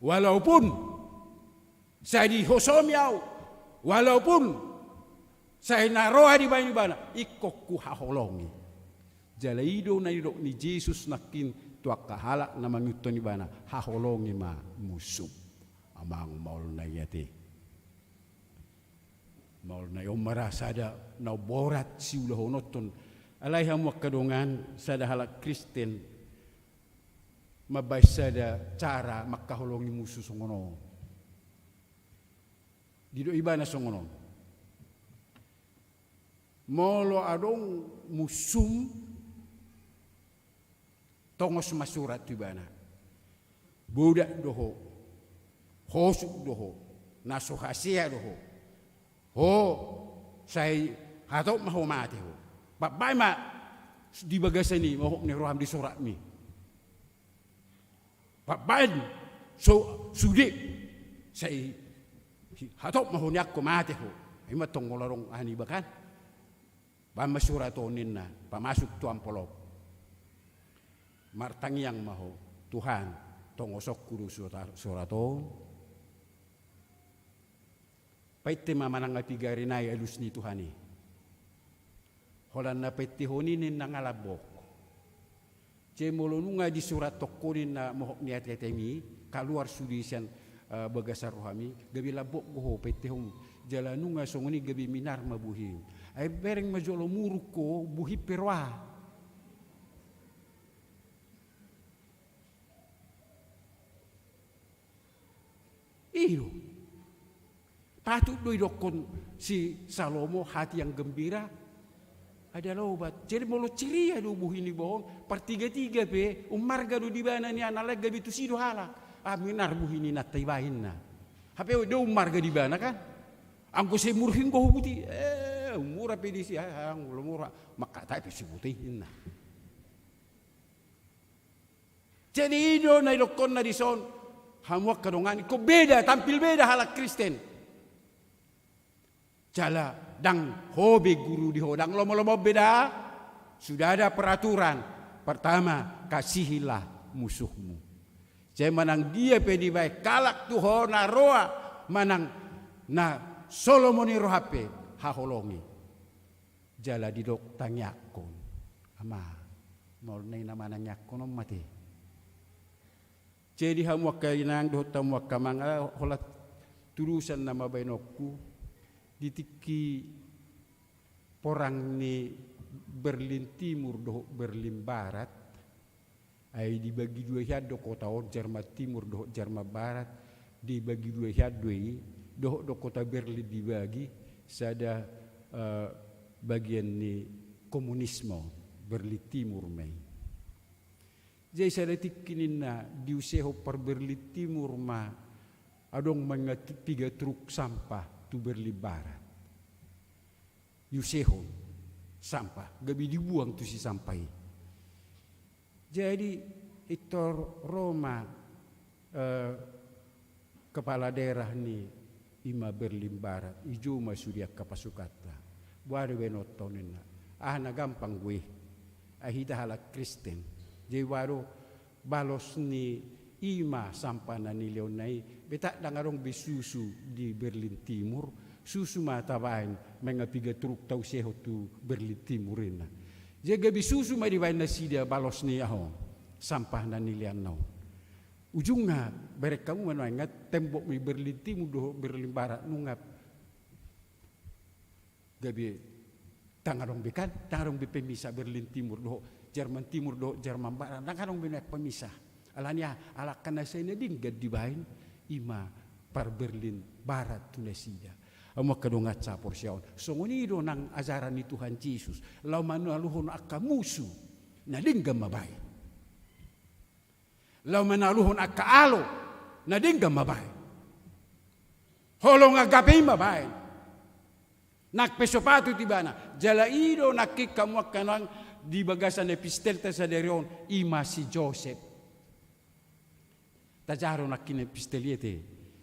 Walaupun saya dihosomiau. Walaupun saya naroa di bana ikok ku haholongi. Jalaido na idok ni Jesus nakin tuak kahala na manguto ni bana haholongi ma musuh. Amang maul na yate. Maul na yung marasa da na borat si ulahonoton. Alay hamuak kadongan sada halak Kristen. Mabaysa da cara makaholongi musuh songono. Dido ibana songono. Molo adong musum tongos masurat tibana budak doho hosuk doho nasuhasia doho ho saya hatok maho mati ho babai ma di bagasani maho ni roham di surat mi babai so sudik Say hatok mahunyak ko mate ho. Ay matonggolarong ani bakan. Pamasuratonin na, pamasok tu ampolop. Martangyang maho, Tuhan, tongosok kuru surato. Paite mamanang apigari na alus ni Tuhan. Holan na paite honinin ng alabok. Jay molonunga di surat tokonin na mohok ni atetemi kaluar sudisian bagasar rohami gabi labok goho petehong jalanunga songoni gabi minar mabuhi ay bereng majolo muruko buhi perwa iyo patut doi dokon si Salomo hati yang gembira adalah obat. Jadi molo ciria do buhi ni bohong, pertiga-tiga pe, umarga do di bana ni analag gabi tu sido halak. Minar buhi ni natai bahin na. Hape do umarga di bana kan? Angko se murhin ko buti. Umura pe di si ang lumura makatai pe si buti na. Jadi do na dokon na di son hamuak kadongan ko beda tampil beda halak Kristen. Jala dang hobi guru di hodang lomo-lomo beda. Sudah ada peraturan. Pertama, kasihilah musuhmu. Jadi manang dia pedi baik kalak tuho na roa manang na Solomoni rohape haholongi. Jala didok tangyakon. Ama, nol na nama nangyakon om mati. Jadi hamuak kainang doh tamuak kamanga holat turusan nama bainokku. Ditiki porang ni Berlin Timur doh Berlin Barat ay dibagi dua hiad do kota Jerman Timur doh Jerman Barat dibagi dua hiad doh kota Berlin dibagi sada bagian ni komunisme Berlin Timur mai jadi sada tikinin na diuseho per Berlin Timur ma adong mga 3 truk sampah tu Berlin Barat. Yusehon sampah, gabi dibuang tu si sampah. Jadi itu Roma kepala daerah ni ima Berlin Barat, ijo masudia kapasukata. Buat benotonin na gampang gue, ahita halak Kristen. Jadi waro balos ni ima sampah na nilionai betak dangarong bisusu di Berlin Timur susu mata bain menga 3 truk tau seho tu Berlin Timur ina jaga bisusu ma di bain na sidia balos ni aho sampah na nilian nau ujungnya berek kamu menangat tembok mi Berlin Timur do Berlin Barat nungap gabi tangarong bekan tangarong be pemisah Berlin Timur do Jerman Timur do Jerman Barat tangarong be nek pemisah alanya ala kana sene dinggad di bain ima par Berlin Barat Tunisia amo kadongat sa porsyaon songoni do nang ajaran ni Tuhan Yesus law manaluhon akka musu na dinggam mabay law manaluhon akka alo na dinggam mabay holong agape mabay nakpesopatu tibana jala ido nakik kamu kanang di bagasan epistel ta sa derion ima si Joseph tajaro nakin episteliete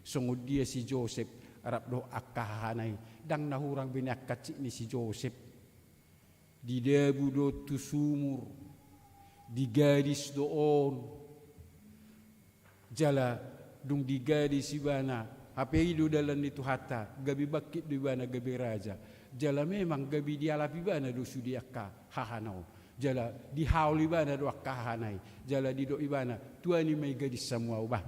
sungod dia si Joseph arap do akahanay dang nahurang binakatsi ni si Joseph di debu do tu sumur di gadis doon jala dung di gadis ibana apa ido dalan itu hata gabi bakit di bana gabi raja jala memang gabi dialapi bana do sudi akka hahanau jala di hauli bana do akahanay jala di do ibana tuani may gadis semua ubah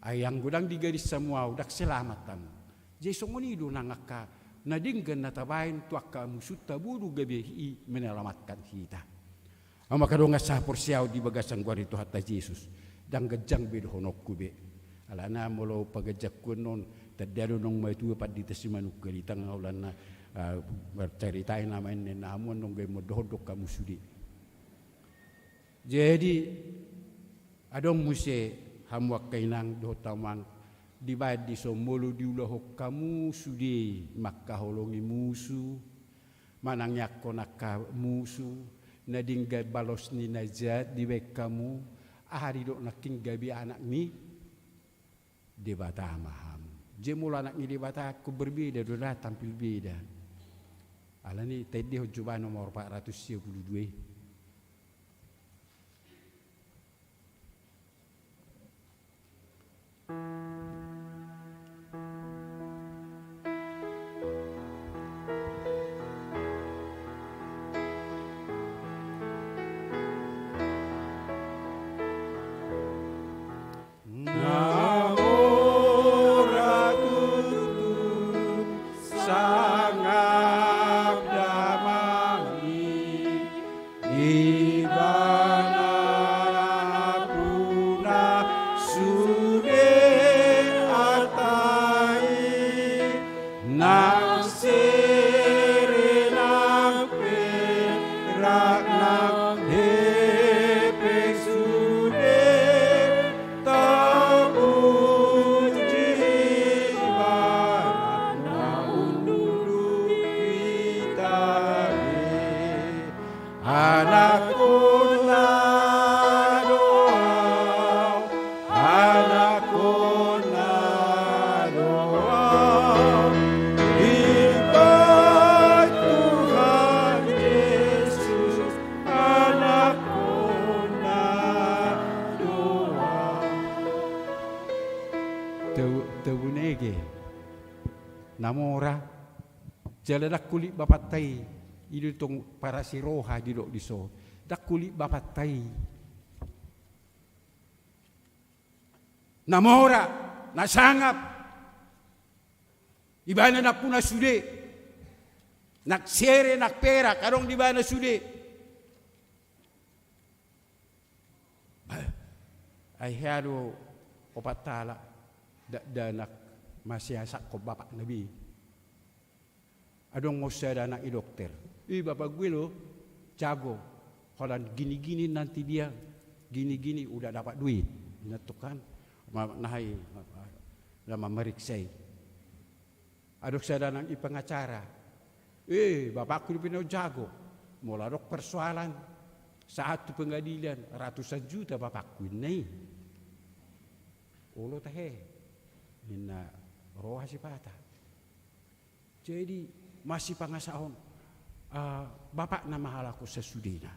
ayang gudang di gadis semua udak selamatan jesong unido nangaka nadinggan natabain tuaka musuta buru gabi i menyelamatkan kita ama kadonga sa porsiaw di bagasan gua itu hatta Yesus dang gejang bedo honok kube alana molo pagajak kunon tadado nong may tuwa pad dita si manuk kalitang ulan na berceritain namain namun nong gay mododok kamu sudi jadi adong muse hamwak kainang do tamang dibayad di somolo diulahok kamu sudi makkaholongi musu manangyak konaka musu nadingga balos ni najat di baik kamu ahari do naking gabi anak ni debata maham. Jemula anak ni debata aku berbeda, doa tampil beda. Ala ni tadi coba nomor 472. Namora jala dak kulit bapak tai idu tong para siroha di dok diso dak kulit bapak tai namora nasangap ibana nak puna sude nak sere nak perak karong di bana sude ai hado opatala da nak masih asak ko bapak Nabi. Adong mo siya anak i-dokter. Bapak gue lo, jago. Kalau gini-gini nanti dia, gini-gini udah dapat duit. Inatukan, nahai, nama meriksai. Adok siya anak i-pengacara. Bapakku dipinau jago. Mula dok persoalan. Satu pengadilan, ratusan juta bapakku ini. Olo tahe. Minna roha si pata. Jadi masih pangasahon bapak nama halaku sesudina.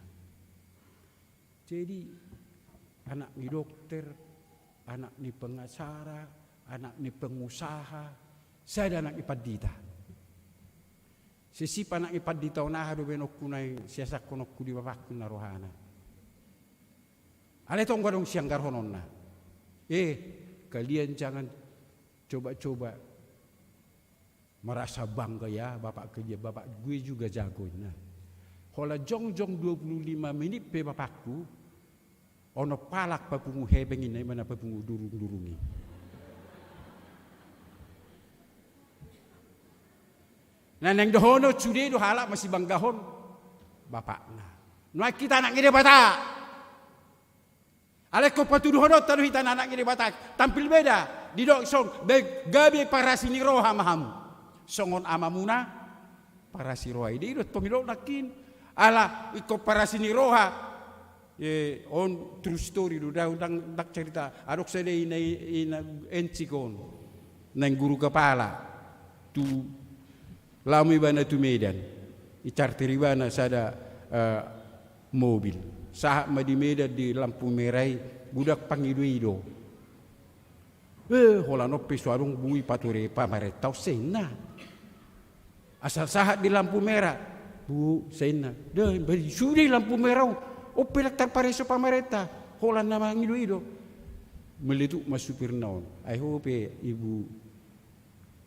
Jadi anak ni dokter, anak ni pengacara, anak ni pengusaha, saya anak ipadita. Sisi anak ipadita ona do benok kunai siasak konok di bapakku na rohana. Ale tong gadong siang garhononna. Kalian jangan coba-coba merasa bangga ya bapak kerja bapak gue juga jago. Nah, kalau jong 25 menit pe bapakku ono palak papungu hebeng ini mana papungu durung-durungi. Nah neng dohono cude do halak masih banggahon bapak nah. Noi kita anak ngide bata. Aleko patu dohono taruh kita anak ngide bata tampil beda. Di dok song gabi para sini roha maham songon amamuna para si roha di dok pemilok nakin ala iko para sini roha on true story do dah undang dak cerita adok sede ina encikon nang guru kepala tu lami bana tu Medan icarteri bana sada mobil sah di Medan di lampu merah budak pangidu hola no pesuarung bui pature pamareta sena asal sahat di lampu merah bu sena deh beri suri lampu merah opelak tarpareso pamareta hola nama ngido melitu masupir naon I hope ibu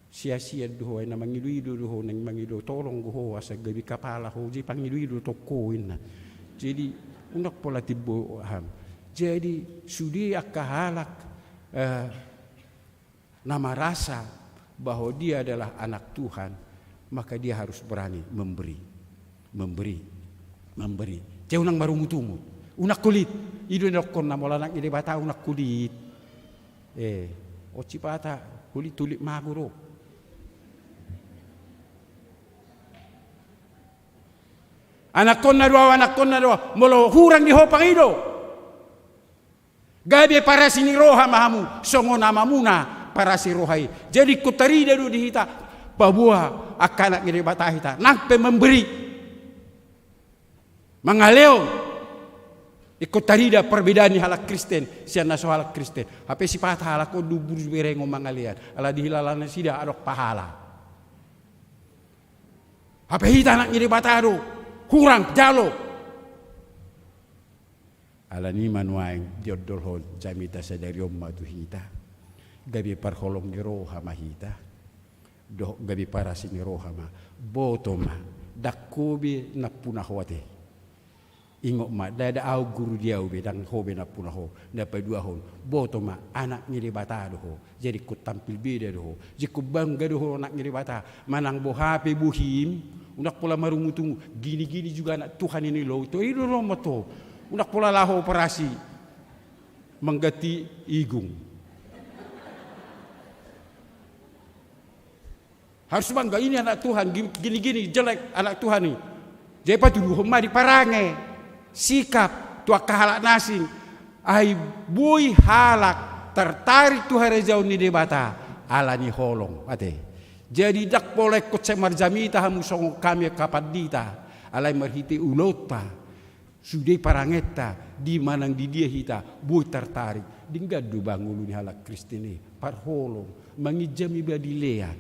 sia-sia doho nama ngido doho nang mangido tolong goho asa gabi kapala ho ji pangido toko ina jadi unak pola tibo ham jadi sudi akahalak nama rasa bahwa dia adalah anak Tuhan, maka dia harus berani memberi. Ceunang baru mutumu, unak kulit. Ido dokon namola nak ide bata unak kulit. Oci bata kulit tulik maguro. Anak konna dua, molo hurang di hopang ido. Gabi para sini roha mahamu, songo nama muna. para si rohai. Jadi kutari dadu di hita pabuah akanak ngiri bata hita. Nampe memberi mangaleo. Ikut tarida perbedaan ni halak Kristen, siana so halak Kristen. Hape si patah halak ko dubur berengo mangalian. Ala dihilalana sida adok pahala. Hape hita nak ngiri batado, kurang jalo. Ala ni manuaing diodol hol jamita sadari omma tu hita. Gabi parholong ni roha mahita. Doh gabi parasi ni roha ma. Botoma dakobe na punahwate. Ingok ma dada au guru dia ube dang hobe na puna ho dapat 2 hon boto ma anak ngiri bata do ho jadi ku tampil beda do ho jiku bangga do ho anak ngiri bata manang bo hape buhim unak pula marumutung gini juga anak Tuhan ini lo to itu lo moto unak pula laho operasi menggati igung harus bangga ini anak Tuhan gini jelek anak Tuhan ini jadi patuh ho mari parange sikap tua kahalak nasing ai bui halak tertarik tu harejau ni debata ala ni holong ate jadi dak boleh kot semar jamita hamu songo kami kapadita alai marhiti ulota sudai parangeta di manang di dia hita bui tertarik dinggadu bangulu ni halak Kristini par holong mangijami badilean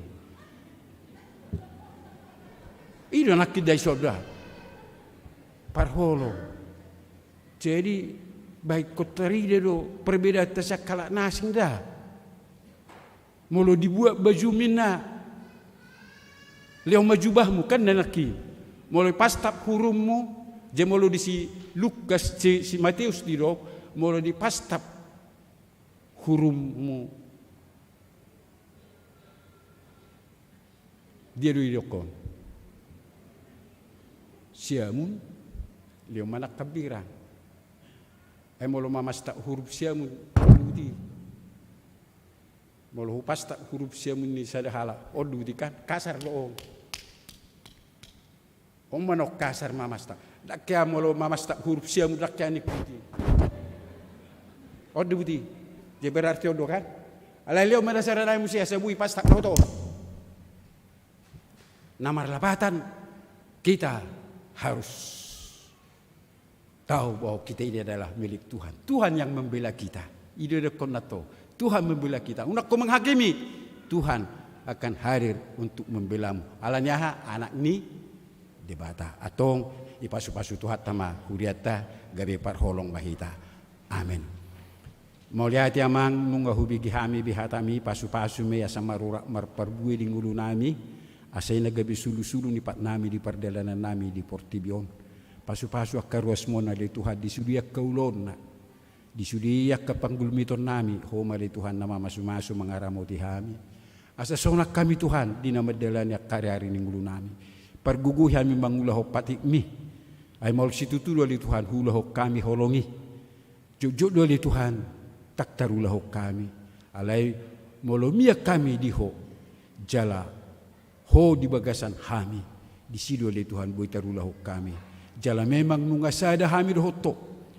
ido nak kidai soda par holong. Jadi baik kotari do perbedaan tasakala nasing dah. Mulu dibuat baju minna. Leo majubahmu kan nanaki. Mulu pastap hurummu, je mulu di si Lukas si Matius di do, mulu di pastap hurummu. Dia do idokon. Siamun leo manak kabirang. Ay molo mamas tak huruf siamun di molo hupas tak huruf siamun ni sadahala odu di kan kasar lo om manok kasar mamas tak dak kya molo mamas tak huruf siamun dak kya ni kuti odu di je berarti odo kan ala leo madasara dai musia sebui pas tak foto namar lapatan kita harus tahu bahwa kita ini adalah milik Tuhan. Tuhan yang membela kita. Ide konato. Tuhan membela kita. Unak ko menghakimi. Tuhan akan hadir untuk membelamu. Alanya anak ni debata. Atong ipasu-pasu Tuhan tama huriata gabe parholong mahita. Amin. Mauliati amang nunga hubigi hami bihatami pasu-pasu me asamarura marparbui di ngulu nami. Asay nagabi sulu-sulu ni pat nami di pardalanan nami di Portibion. Pasu-pasu akaruas mo na li Tuhan disudiak kaulon na disudiak kapanggulmiton nami homa li Tuhan na mamasumaso mangaramoti hami asa sonak kami Tuhan di namadala niya karyari ning ulo nami parguguhi hami mangulaho patik mi ay maul situtulo li Tuhan hulaho kami holongi jujud li Tuhan taktarulaho kami alay molomiak kami diho jala ho di bagasan hami disido li Tuhan boy tarulaho kami jala memang nungasada hami dohoto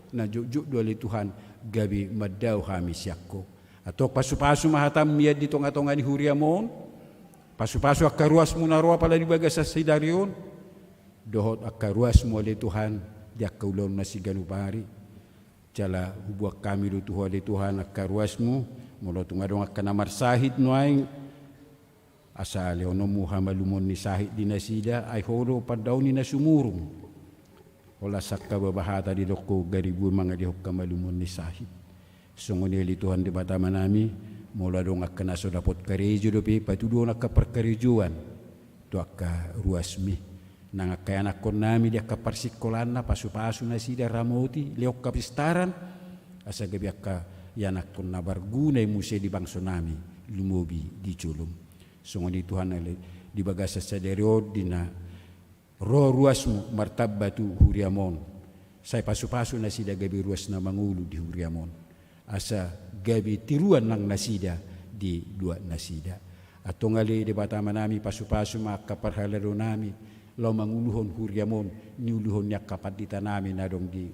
na jujuk dole Tuhan gabi madau hami siakko atau pasu-pasu mahatam miad di tonga-tonga di huriamon pasu-pasu akaruas munaroa pala di bagasa sidarion dohot akaruas mo le Tuhan diak kaulon na siganupari jala hubuak kami do Tuhan le Tuhan akaruasmu molo tungadong akanamar sahid nuaing asa leonomu hamalumon ni sahid di nasida ay horo padaw ni nasumurong Ola sakka babahata di doko garibu mga dihok kamalumon ni sahib. Sunguni Tuhan di bata manami, mula dong akan aso dapat karejo dopi patudo na kaperkarejuan. Do akka ruasmi. Nang kaya nakon nami dia kaparsikolan na pasu-pasu na sida ramoti leok kapistaran. Asa gabi akka yanakon na bargunay muse di bangso nami lumobi di julum. Sunguni Tuhan di bagasa sa deriod di na roh ruasmu martabatu huriamon. Saya pasu-pasu nasida gabi ruas na mangulu di huriamon. Asa gabi tiruan ng nasida di dua nasida. Ato ngali di batama nami pasu-pasu makaparhalaro nami. Law manguluhon huriamon niuluhon niya kapadita nami na dong di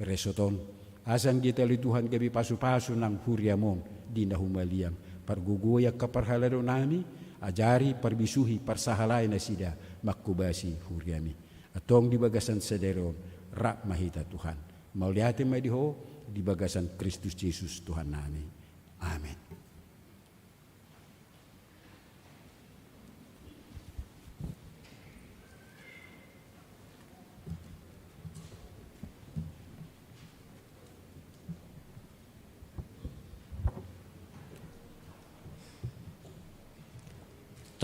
resoton. Asang kita li Tuhan gabi pasu-pasu ng huriamon di nahumaliang Pargugoya kaparhalaro nami, ajari parbisuhi parsahalay na sida, makubasi huriami. Atong di bagasan sadero, ra mahita Tuhan. Mauliate madiho, di bagasan Kristus Yesus Tuhan namin. Amen.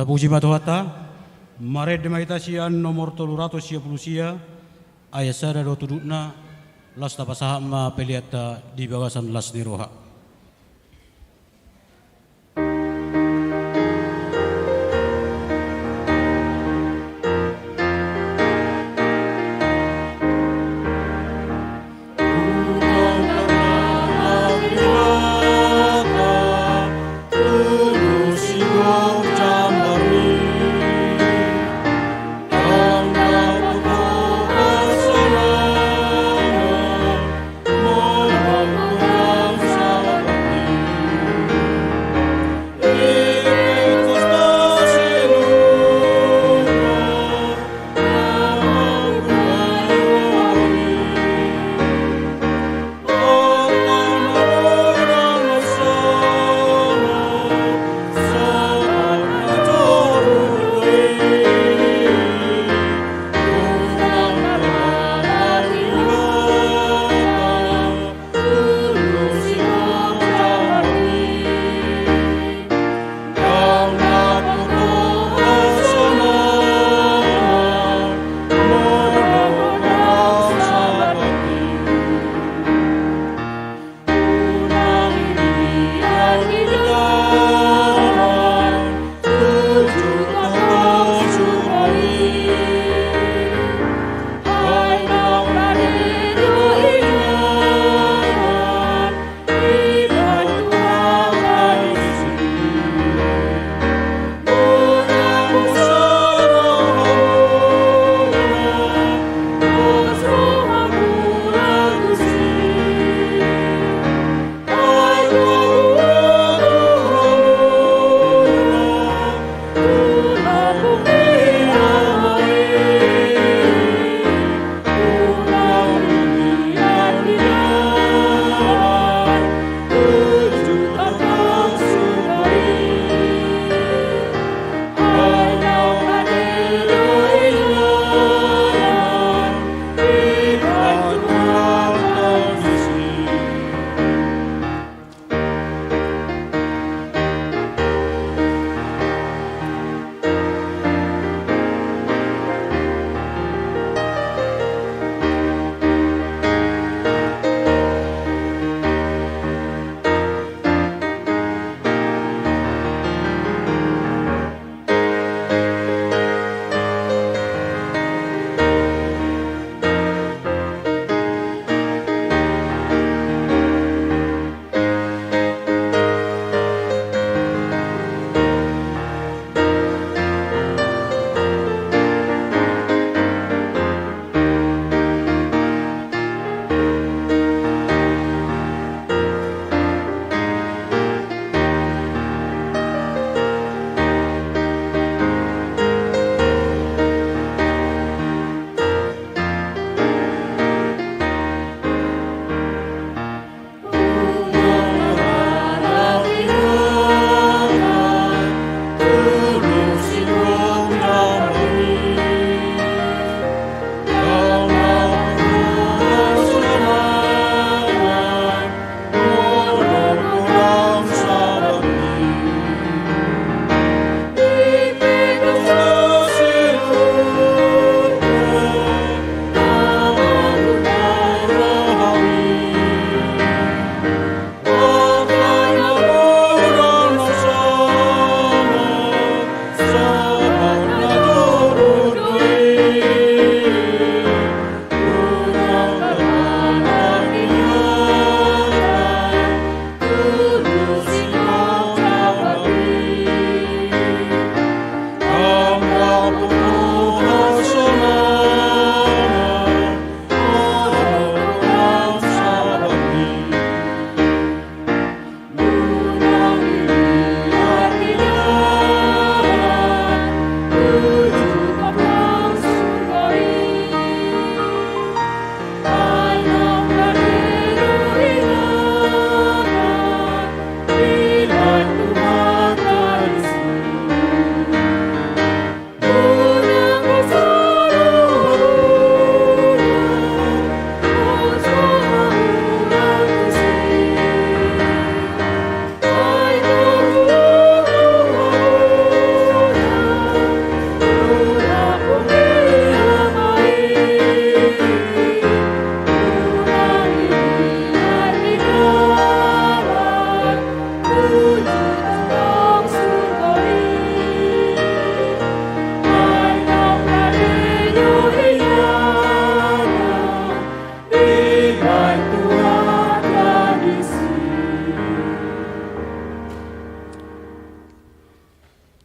Tapuji matuhata, mare demaitasian nomor 310 ayat sada do tudukna las tapasahak ma peliata di bagasan las niroha. Salam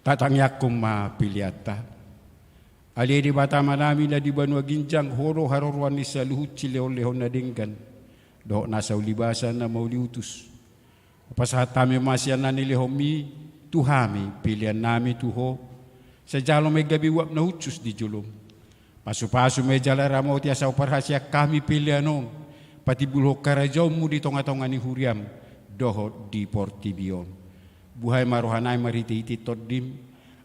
tatangyakum ma piliata. Ali di batama nami na di Banua Ginjang horo harorwan ni sa luhut silehon-lehon na dinggan. Do nasa ulibasan na mauliutus. Pasahat kami masyan na nilihomi tuhami pilihan nami tuho. Sa jalo may gabi wap na hutsus di julom. Pasu-pasu may jalara mo tiya sa uparhasya kami pilihanong. Pati bulhok karajaw mo di tonga-tonga ni huriam. Doho di Portibion. Buhay maruhanay mariti-iti toddim.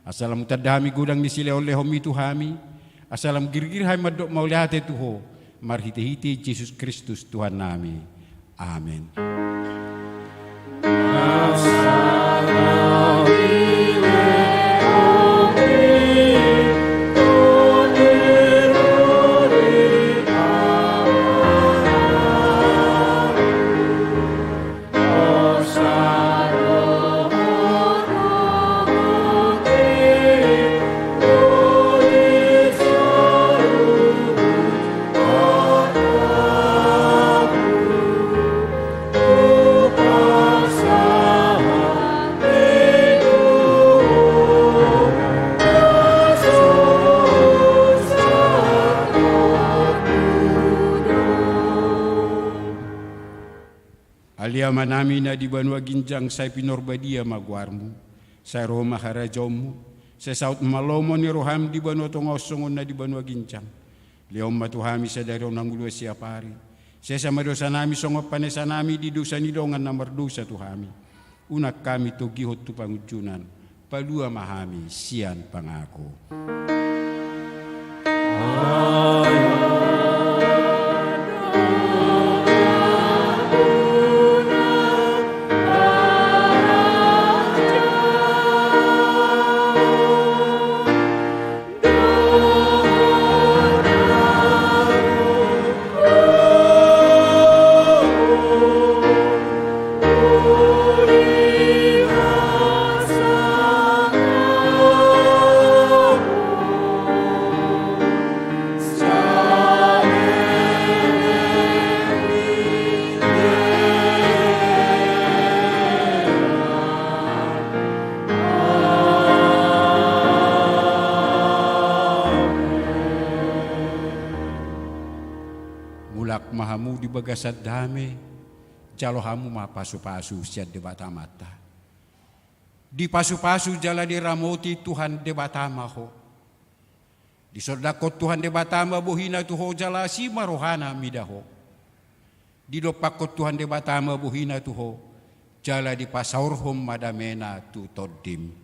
Asalam tadami gudang ni sila oleh homi tuhami. Asalam girgir hay madok maulihate tuho. Marhiti-hiti Jesus Kristus Tuhan nami. Amin. Aliama nami na di Banua Ginjang say pinorbadia magwarmu, say Roma harajomu, say saut malomo ni roham di Banua tongosongon na di Banua Ginjang. Leom matuhami sa daro ng ulwa siya pari. Say sa madosa nami songop panesa nami di dosa ni dongan na mardosa tuhami. Unak kami to gihot tu pangujunan, palua mahami sian pangako. Mulak mahamu di bagasat dame, jalo hamu ma pasu-pasu siat debata mata. Di pasu-pasu jala di ramoti Tuhan debatama ho. Di sodakot Tuhan debatama bohina tuho jala si marohana midaho. Di dopakot Tuhan debatama bohina tuho jala di pasaurhom madamena tu toddim.